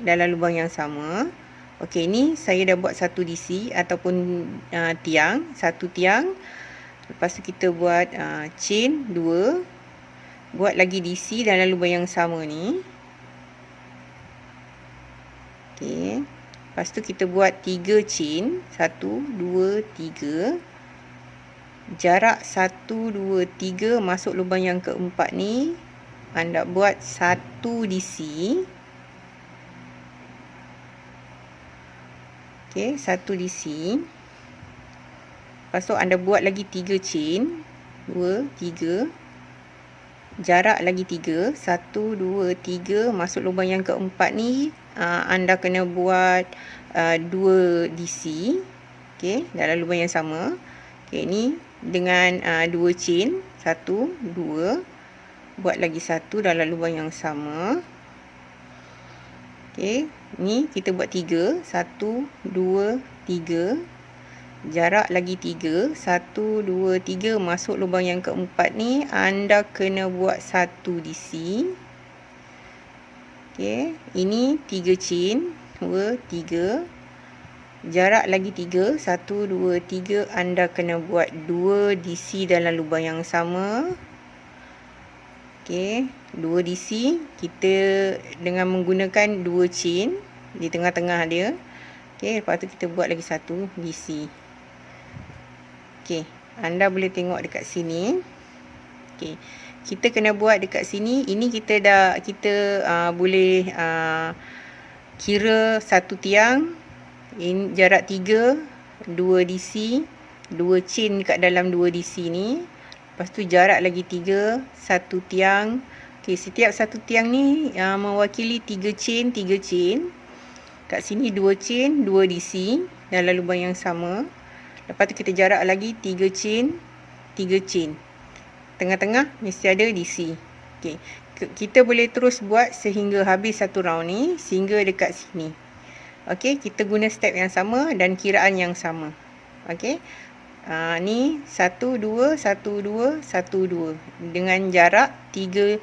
dalam lubang yang sama. Okey, ni saya dah buat 1 DC ataupun tiang, 1 tiang. Lepas tu kita buat chain 2. Buat lagi DC dalam lubang yang sama ni. Okey. Lepas tu kita buat 3 chain. 1, 2, 3. Jarak 1, 2, 3 masuk lubang yang keempat ni. Anda buat 1 DC. Okey, 1 DC. Lepas tu anda buat lagi 3 chain. 2, 3. Jarak lagi 3. 1, 2, 3 masuk lubang yang keempat ni. Anda kena buat 2 DC. Okey, dalam lubang yang sama. Okey, ni dengan 2 chain. 1, 2. Buat lagi 1 dalam lubang yang sama. Okey, ni kita buat 3. 1, 2, 3. Jarak lagi 3. 1, 2, 3 masuk lubang yang keempat ni. Anda kena buat 1 DC. Okey, ini 3 chain. 2, 3. Jarak lagi 3. 1, 2, 3. Anda kena buat 2 DC dalam lubang yang sama. Okey, 2 DC. Kita dengan menggunakan 2 chain di tengah-tengah dia. Okey, lepas tu kita buat lagi 1 DC. Okey, anda boleh tengok dekat sini. Okey, kita kena buat dekat sini. Ini kita boleh kira satu tiang, ini jarak 3, 2 DC, 2 chain dekat dalam 2 DC ni. Lepas tu jarak lagi 3, satu tiang. Okey, setiap satu tiang ni mewakili 3 chain, 3 chain. Kat sini 2 chain, 2 DC dalam lubang yang sama. Lepas tu kita jarak lagi 3 chain, 3 chain. Tengah-tengah mesti ada DC. Okey, kita boleh terus buat sehingga habis satu round ni, sehingga dekat sini. Okey, kita guna step yang sama dan kiraan yang sama. Okey. Ni 1 2 1 2 1 2 dengan jarak 3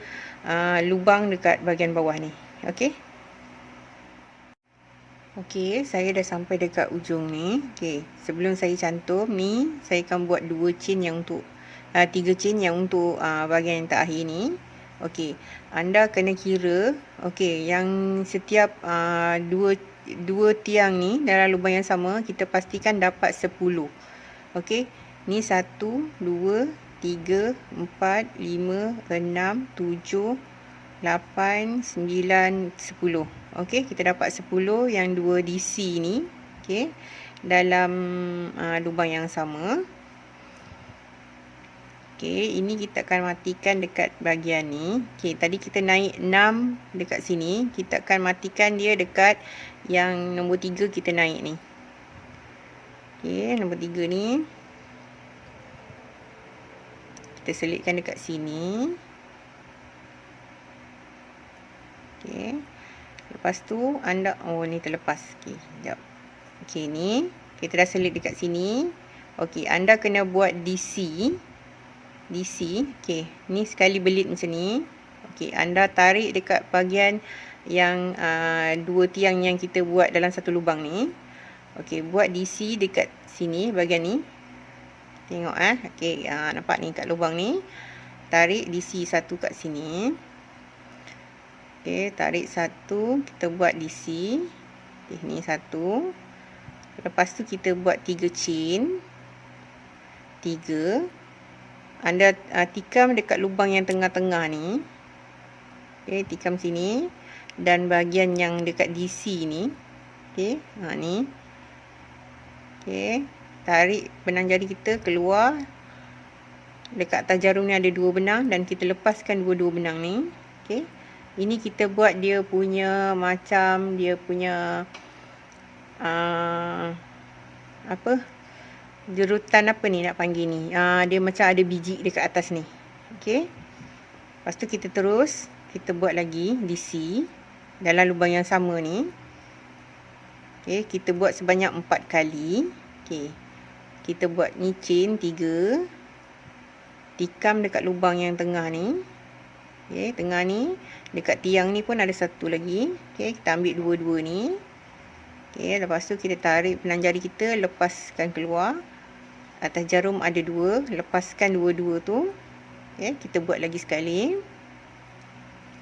lubang dekat bahagian bawah ni. Okey. Okey, saya dah sampai dekat ujung ni. Okey, sebelum saya cantum ni, saya akan buat 2 chain yang untuk 3 chain yang untuk bahagian yang terakhir ni. Okey, anda kena kira okey, yang setiap dua tiang ni dalam lubang yang sama, kita pastikan dapat 10. Okey, ni 1 2 3 4 5 6 7 8 9 10. Okey, kita dapat 10 yang 2 DC ni, okey, dalam lubang yang sama. Okey, ini kita akan matikan dekat bahagian ni. Okey, tadi kita naik 6 dekat sini, kita akan matikan dia dekat yang nombor 3 kita naik ni. Okey, nombor 3 ni kita selitkan dekat sini. Okey. Lepas tu anda ni terlepas. Okey, jap. Okey, ni kita dah selit dekat sini. Okey, anda kena buat DC. Okey, ni sekali belit macam ni. Okey, anda tarik dekat bahagian yang 2 tiang yang kita buat dalam satu lubang ni. Okey, buat DC dekat sini bahagian ni. Tengok okey, nampak ni kat lubang ni. Tarik DC satu kat sini. Okey, tarik satu, kita buat DC. Okey, ni satu. Lepas tu kita buat 3 chain. 3. Anda tikam dekat lubang yang tengah-tengah ni. Okey, tikam sini dan bahagian yang dekat DC ni. Okey, ni. Okey, tarik benang jari kita keluar. Dekat atas jarum ni ada 2 benang dan kita lepaskan dua-dua benang ni. Okey. Ini kita buat dia punya macam dia punya jerutan apa ni nak panggil ni. Dia macam ada biji dekat atas ni. Okey. Lepas tu kita terus kita buat lagi DC dalam lubang yang sama ni. Okey, kita buat sebanyak 4 kali. Okey. Kita buat ni chain 3. Tikam dekat lubang yang tengah ni. Okey, tengah ni, dekat tiang ni pun ada satu lagi. Okey, kita ambil dua-dua ni. Okey, lepas tu kita tarik benang jari kita, lepaskan keluar. Atas jarum ada 2, lepaskan dua-dua tu. Okey, kita buat lagi sekali.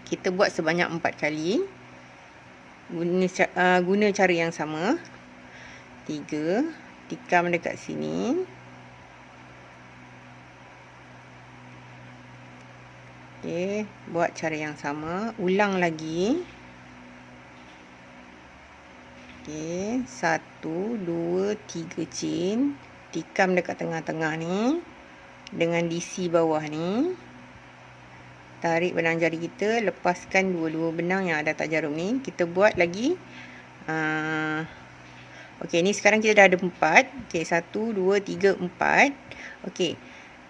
Kita buat sebanyak 4 kali. Guna cara yang sama. 3, tikam dekat sini. Okey, buat cara yang sama, ulang lagi. Okey, 1 2 3 chain, tikam dekat tengah-tengah ni dengan DC bawah ni. Tarik benang jari kita, lepaskan dua-dua benang yang ada atas jarum ni. Kita buat lagi. Okey, ni sekarang kita dah ada 4. Okey, 1 2 3 4. Okey.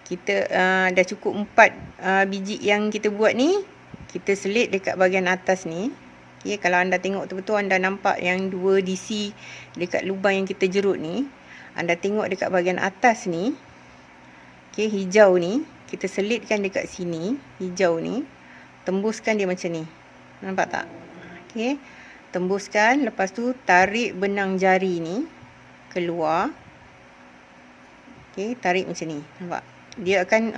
Kita dah cukup 4 biji yang kita buat ni. Kita selit dekat bahagian atas ni. Okay, kalau anda tengok betul-betul, anda nampak yang 2 DC dekat lubang yang kita jerut ni. Anda tengok dekat bahagian atas ni. Okay, hijau ni. Kita selitkan dekat sini. Hijau ni. Tembuskan dia macam ni. Nampak tak? Okay. Tembuskan. Lepas tu tarik benang jari ni keluar. Okay, tarik macam ni. Nampak? Dia akan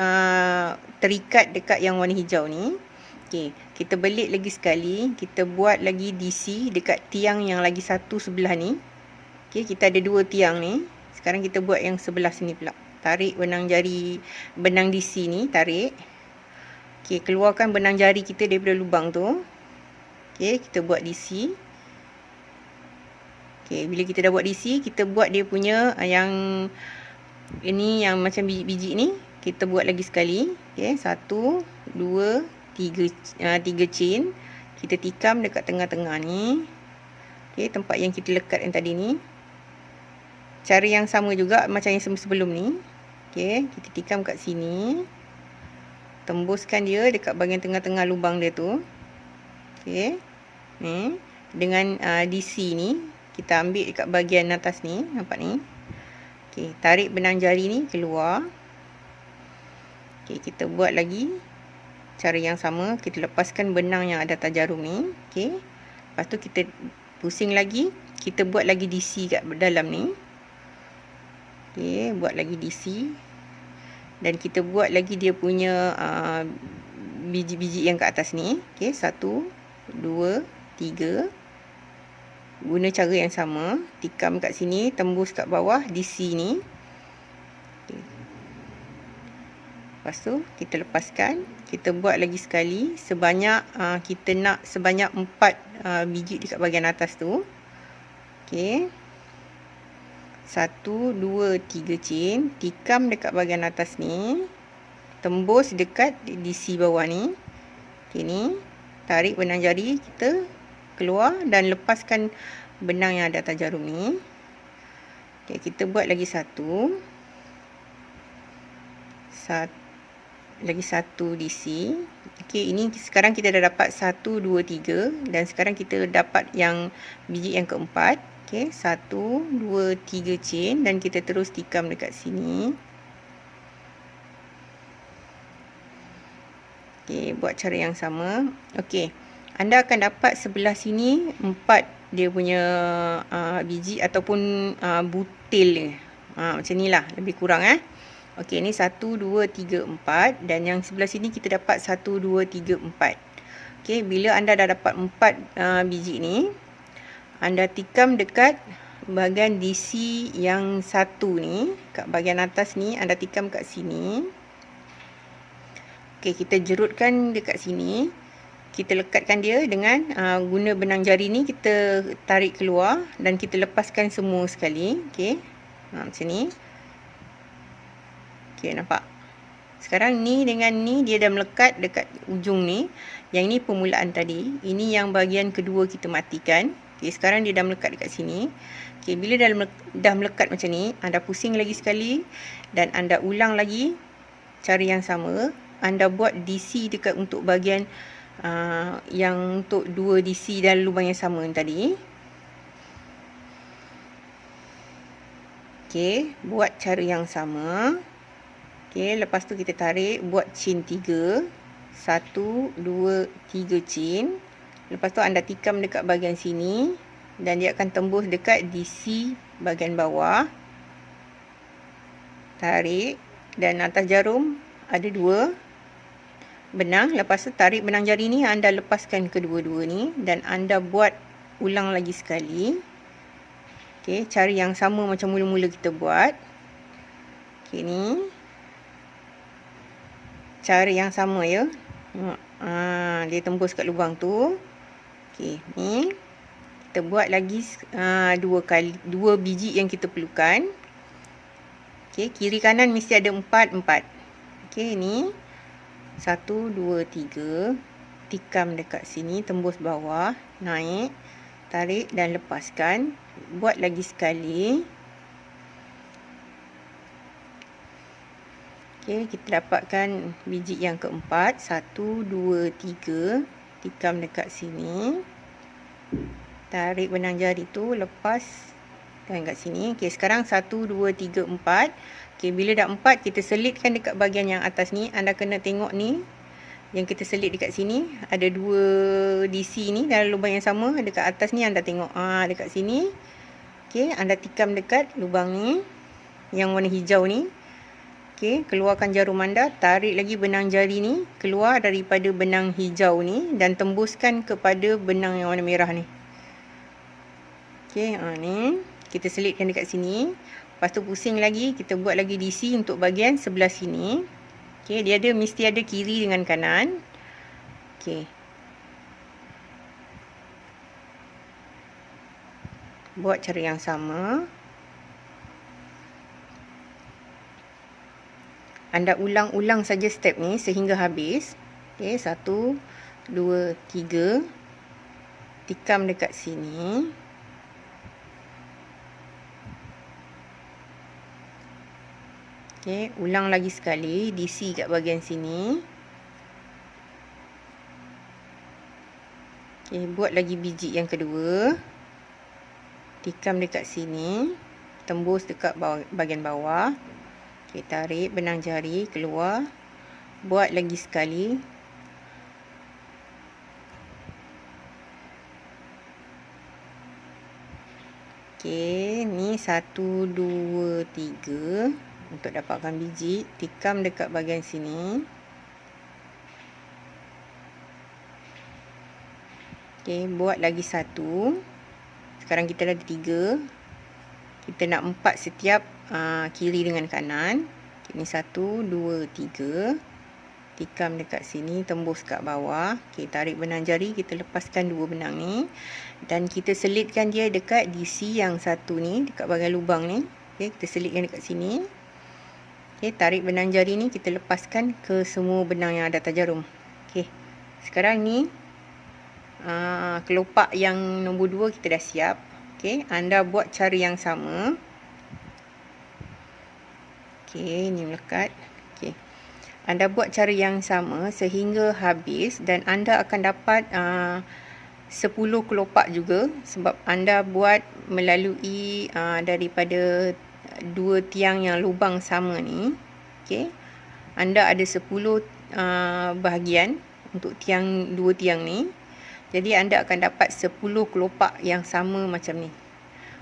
terikat dekat yang warna hijau ni. Okey, kita belit lagi sekali. Kita buat lagi DC dekat tiang yang lagi satu sebelah ni. Okey, kita ada 2 tiang ni. Sekarang kita buat yang sebelah sini pula. Tarik benang jari, benang DC ni, tarik. Okey, keluarkan benang jari kita daripada lubang tu. Okey, kita buat DC. Okey, bila kita dah buat DC, kita buat dia punya yang ini yang macam biji-biji ni, kita buat lagi sekali. Okey, 1 2 3 chain. Kita tikam dekat tengah-tengah ni. Okey, tempat yang kita lekat yang tadi ni. Cara yang sama juga macam yang sebelum ni. Okey, kita tikam kat sini. Tembuskan dia dekat bahagian tengah-tengah lubang dia tu. Okey. Ni dengan DC ni kita ambil dekat bahagian atas ni, nampak ni. Okey, tarik benang jari ni keluar. Okey, kita buat lagi cara yang sama, kita lepaskan benang yang ada atas jarum ni. Okey. Lepas tu kita pusing lagi, kita buat lagi DC kat dalam ni. Okey, buat lagi DC. Dan kita buat lagi dia punya biji-biji yang kat atas ni. Okey, 1 2 3. Guna cara yang sama, tikam kat sini, tembus kat bawah DC ni. Okay. Lepas tu kita lepaskan, kita buat lagi sekali sebanyak kita nak sebanyak 4 biji dekat bahagian atas tu. Okey. 1 2 3 chain, tikam dekat bahagian atas ni, tembus dekat DC bawah ni. Okey, ni tarik benang jari kita keluar dan lepaskan benang yang ada atas jarum ni. Okey, kita buat lagi satu DC. Okey, ini sekarang kita dah dapat 1 2 3 dan sekarang kita dapat yang biji yang keempat. Okey, 1 2 3 chain dan kita terus tikam dekat sini. Okey, buat cara yang sama. Okey, anda akan dapat sebelah sini 4 dia punya biji ataupun butil ni. Macam ni lah, lebih kurang Okey, ni 1 2 3 4 dan yang sebelah sini kita dapat 1 2 3 4. Okey, bila anda dah dapat 4 biji ni, anda tikam dekat bahagian DC yang satu ni, kat bahagian atas ni anda tikam kat sini. Okey, kita jerutkan dekat sini. Kita lekatkan dia dengan guna benang jari ni, kita tarik keluar dan kita lepaskan semua sekali. Okey, macam ni. Okey, nampak? Sekarang ni dengan ni dia dah melekat dekat ujung ni. Yang ni permulaan tadi. Ini yang bahagian kedua kita matikan. Okey, sekarang dia dah melekat dekat sini. Okey, bila dah melekat macam ni, anda pusing lagi sekali dan anda ulang lagi cara yang sama. Anda buat DC dekat untuk bahagian yang untuk 2 DC dan lubang yang sama tadi. Okey, buat cara yang sama. Okey, lepas tu kita tarik, buat chain 3. 1 2 3 chain. Lepas tu anda tikam dekat bahagian sini dan dia akan tembus dekat DC bahagian bawah. Tarik dan atas jarum ada 2 benang. Lepas tu tarik benang jari ni, anda lepaskan kedua-dua ni dan anda buat ulang lagi sekali. Okey, cara yang sama macam mula-mula kita buat. Okey, ni cara yang sama ya. Dia tembus kat lubang tu. Okey, ni kita buat lagi 2 biji yang kita perlukan. Okey, kiri kanan mesti ada 4. Okey, ni 1 2 3, tikam dekat sini, tembus bawah, naik, tarik dan lepaskan. Buat lagi sekali. Okey, kita dapatkan biji yang keempat. 1 2 3, tikam dekat sini, tarik benang jari tu, lepas dan kat sini. Okey, sekarang 1 2 3 4. Okey, bila dah 4, kita selitkan dekat bahagian yang atas ni. Anda kena tengok ni, yang kita selit dekat sini ada 2 DC ni dalam lubang yang sama. Dekat atas ni anda tengok dekat sini. Okey, anda tikam dekat lubang ni yang warna hijau ni. Okey, keluarkan jarum anda, tarik lagi benang jari ni keluar daripada benang hijau ni dan tembuskan kepada benang yang warna merah ni. Okey, ni kita selitkan dekat sini. Lepas tu pusing lagi, kita buat lagi DC untuk bahagian sebelah sini. Okey, dia mesti ada kiri dengan kanan. Okey. Buat cara yang sama. Anda ulang-ulang saja step ni sehingga habis. Okey, 1, 2, 3. Tikam dekat sini. Okey, ulang lagi sekali, DC kat bahagian sini. Okey, buat lagi biji yang kedua. Tikam dekat sini, tembus dekat bahagian bawah. Okey, tarik benang jari keluar. Buat lagi sekali. Okey, ni 1, 2, 3. Untuk dapatkan biji, tikam dekat bahagian sini. Okey, buat lagi 1. Sekarang kita dah ada 3. Kita nak 4 setiap kiri dengan kanan. Ini 1, 2, 3. Tikam dekat sini, tembus kat bawah. Okey, tarik benang jari, kita lepaskan 2 benang ni. Dan kita selitkan dia dekat DC yang satu ni, dekat bahagian lubang ni. Okey, kita selitkan dekat sini. Okey, tarik benang jari ni, kita lepaskan ke semua benang yang ada atas jarum. Okey, sekarang ni kelopak yang nombor 2 kita dah siap. Okey, anda buat cara yang sama. Okey, ni melekat. Okey, anda buat cara yang sama sehingga habis dan anda akan dapat 10 kelopak juga sebab anda buat melalui daripada 2 tiang yang lubang sama ni. Okey, anda ada 10 bahagian untuk 2 tiang ni. Jadi anda akan dapat 10 kelopak yang sama macam ni.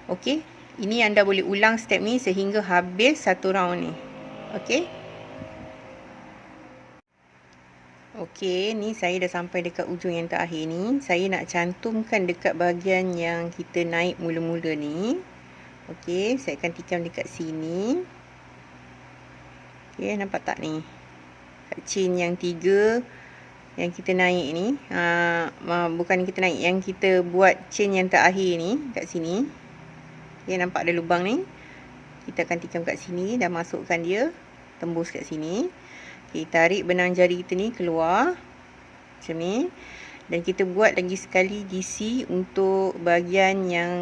Okey, ini anda boleh ulang step ni sehingga habis satu round ni. Okey. Okey, ni saya dah sampai dekat ujung yang terakhir ni. Saya nak cantumkan dekat bahagian yang kita naik mula-mula ni. Okey, saya akan tikam dekat sini. Okey, nampak tak ni? Kat chain yang 3 yang kita naik ni. Bukan kita naik, yang kita buat chain yang terakhir ni kat sini. Okey, nampak ada lubang ni. Kita akan tikam kat sini dan masukkan dia, tembus kat sini. Okey, tarik benang jari kita ni keluar macam ni. Dan kita buat lagi sekali DC untuk bahagian yang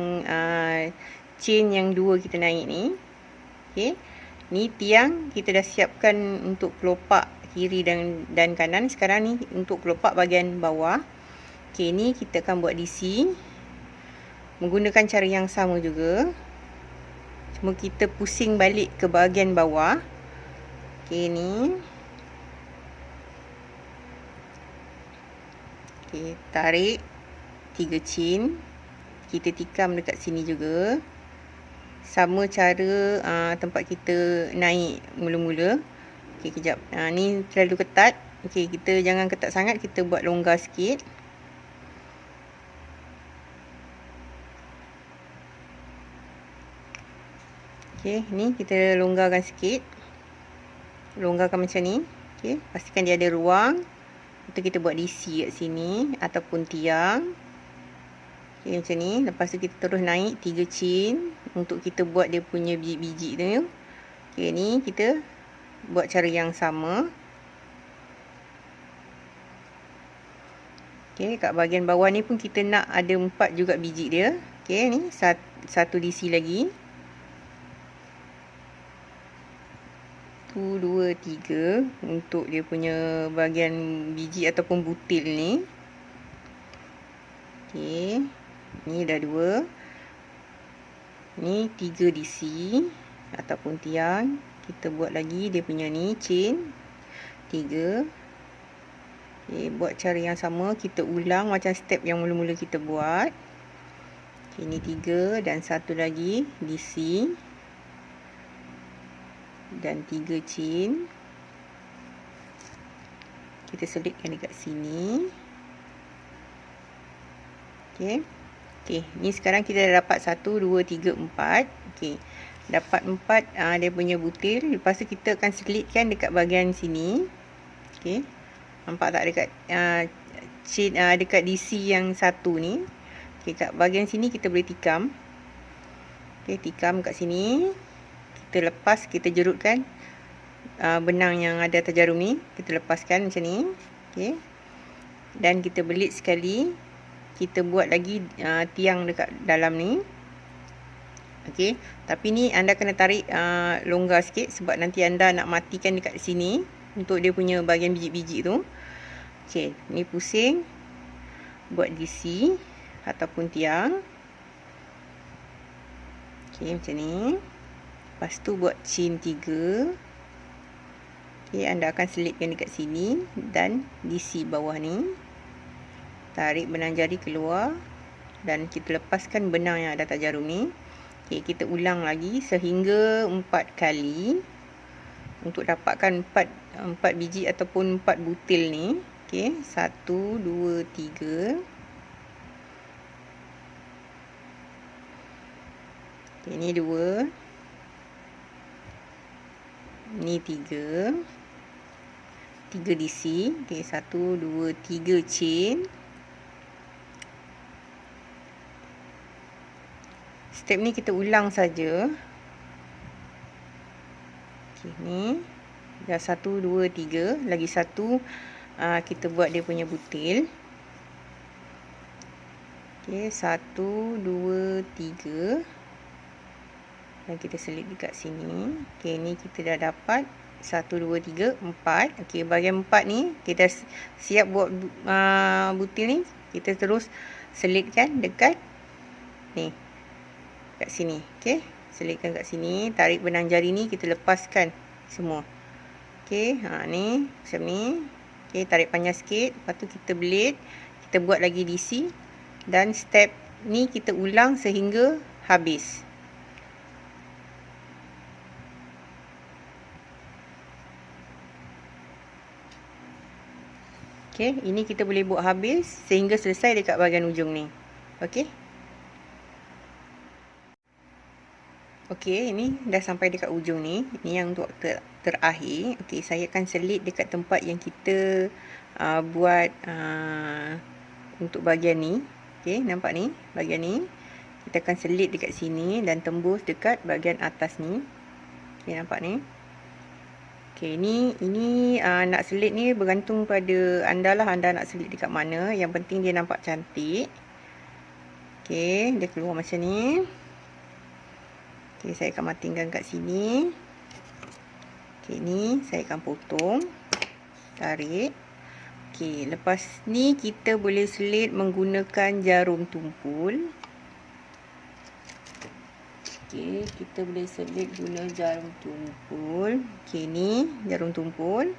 chain yang 2 kita naik ni. Okey, ni tiang kita dah siapkan untuk kelopak kiri dan kanan. Sekarang ni untuk kelopak bahagian bawah. Okey, ni kita akan buat DC menggunakan cara yang sama juga. Cuma kita pusing balik ke bahagian bawah. Okey, ni. Okey, tarik 3 chain. Kita tikam dekat sini juga. Sama cara tempat kita naik mula-mula. Okey, kejap. Ni terlalu ketat. Okey, kita jangan ketat sangat, kita buat longgar sikit. Okey, ni kita longgarkan sikit. Longgarkan macam ni. Okey, pastikan dia ada ruang. Lepas kita buat DC kat sini ataupun tiang. Okey, macam ni. Lepas tu kita terus naik 3 chain untuk kita buat dia punya biji-biji tu. Okey, ni kita buat cara yang sama. Okey, kat bahagian bawah ni pun kita nak ada 4 juga biji dia. Okey, ni satu DC lagi. 1, 2, 3 untuk dia punya bahagian biji ataupun butil ni. Okey, ni dah 2. Ni 3 DC ataupun tiang. Kita buat lagi dia punya ni chain 3. Okey, buat cara yang sama, kita ulang macam step yang mula-mula kita buat. Okey, ni 3 dan satu lagi DC. Dan 3 chain. Kita selitkan dekat sini. Okey. Okey, ni sekarang kita dah dapat 1, 2, 3, 4. Okey. Dapat 4 dia punya butil. Lepas tu kita akan selitkan dekat bahagian sini. Okey. Nampak tak dekat dekat DC yang satu ni. Okey, kat bahagian sini kita boleh tikam. Okey, tikam kat sini. Kita lepas, kita jerutkan benang yang ada atas jarum ni. Kita lepaskan macam ni. Okey. Dan kita belit sekali. Kita buat lagi tiang dekat dalam ni. Okey. Tapi ni anda kena tarik longgar sikit sebab nanti anda nak matikan dekat sini untuk dia punya bahagian biji-biji tu. Okey, ni pusing buat DC ataupun tiang. Okey, macam ni. Lepas tu buat chain 3. Okey, anda akan selitkan dekat sini dan DC bawah ni. Tarik benang jari keluar dan kita lepaskan benang yang ada atas jarum ni. Okey, kita ulang lagi sehingga 4 kali untuk dapatkan 4 biji ataupun 4 butil ni. Okey, 1 2 3. Okey, ni 2. Ni 3. 3 DC. Okey, 1 2 3 chain. Step ni kita ulang saja. Okey, ni dah 1 2 3, lagi satu kita buat dia punya butil. Okey, 1 2 3 dan kita selit dekat sini. Okey, ni kita dah dapat 1 2 3 4. Okey, bahagian 4 ni kita siap buat butil ni. Kita terus selitkan dekat ni, kat sini. Okey, selitkan kat sini, tarik benang jari ni, kita lepaskan semua. Okey, ni macam ni. Okey, tarik panjang sikit, lepas tu kita belit, kita buat lagi DC dan step ni kita ulang sehingga habis. Okey, ini kita boleh buat habis sehingga selesai dekat bahagian ujung ni. Okey. Okey, ini dah sampai dekat ujung ni. Ini yang untuk terakhir. Okey, saya akan selit dekat tempat yang kita buat untuk bahagian ni. Okey, nampak ni? Bahagian ni. Kita akan selit dekat sini dan tembus dekat bahagian atas ni. Okey, nampak ni? Okey, ini nak selit ni bergantung pada anda lah. Anda nak selit dekat mana. Yang penting dia nampak cantik. Okey, dia keluar macam ni. Okey, saya akan matingkan kat sini. Okey, ni saya akan potong. Tarik. Okey, lepas ni kita boleh selit menggunakan jarum tumpul. Okey, kita boleh selit guna jarum tumpul. Okey, ni jarum tumpul.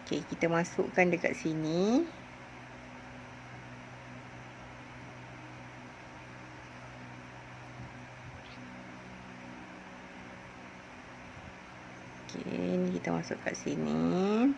Okey, kita masukkan dekat sini. Okey, ni kita masuk kat sini.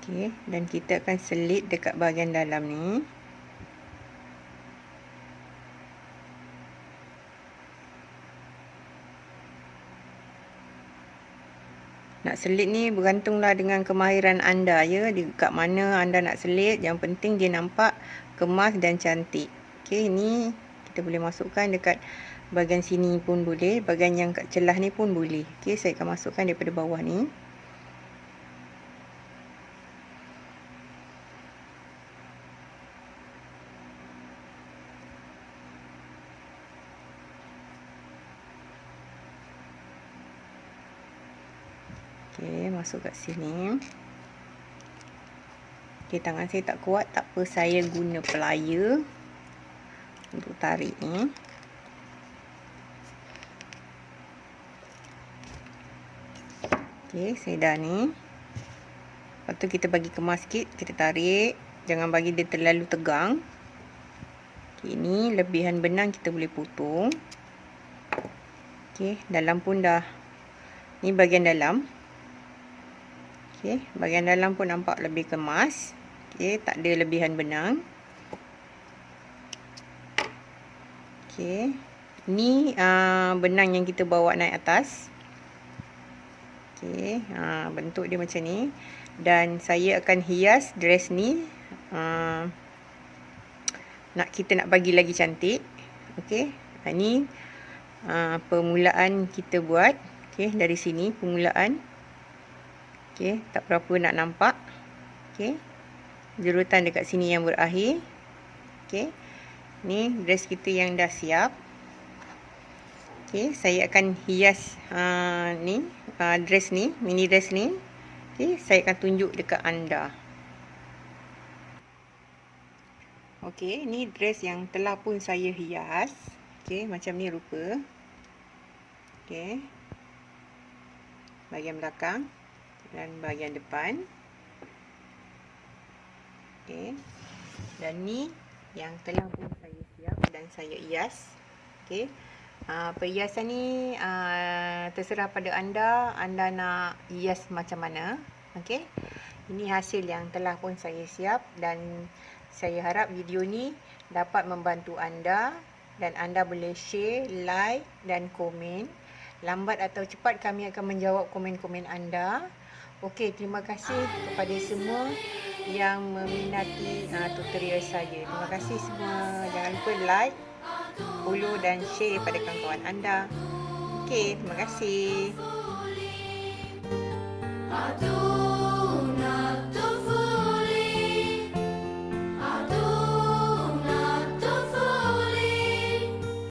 Okey, dan kita akan selit dekat bahagian dalam ni. Nak selit ni bergantunglah dengan kemahiran anda ya, dekat mana anda nak selit. Yang penting dia nampak kemas dan cantik. Okey, ni kita boleh masukkan dekat bahagian sini pun boleh, bahagian yang kat celah ni pun boleh. Okey, saya akan masukkan daripada bawah ni. Okey, masuk kat sini. Okey, tangan saya tak kuat, tak apa, saya guna plier untuk tarik ni. Okey, saya dah ni. Lepas tu kita bagi kemas sikit, kita tarik. Jangan bagi dia terlalu tegang. Okey, ni lebihan benang kita boleh potong. Okey, dalam pun dah. Ni bahagian dalam. Okey, bahagian dalam pun nampak lebih kemas. Okey, tak ada lebihan benang. Okey, ni benang yang kita bawa naik atas. Okey, bentuk dia macam ni. Dan saya akan hias dress ni. Kita nak bagi lagi cantik. Okey, ni permulaan kita buat. Okey, dari sini permulaan. Okey, tak berapa nak nampak. Okey, jurutan dekat sini yang berakhir. Okey, ni dress kita yang dah siap. Okey, saya akan hias dress ni, mini dress ni. Okey, saya akan tunjuk dekat anda. Okey, ni dress yang telah pun saya hias. Okey, macam ni rupa. Okey, bahagian belakang dan bahagian depan. Okey, dan ni yang telah pun saya siap dan saya hias. Okey, perhiasan ni terserah pada anda nak hias macam mana. Okey, ini hasil yang telah pun saya siap dan saya harap video ni dapat membantu anda dan anda boleh share, like dan komen. Lambat atau cepat kami akan menjawab komen-komen anda. Okey, terima kasih kepada semua yang meminati tutorial saya. Terima kasih semua. Jangan lupa like, follow dan share pada kawan-kawan anda. Okey, terima kasih.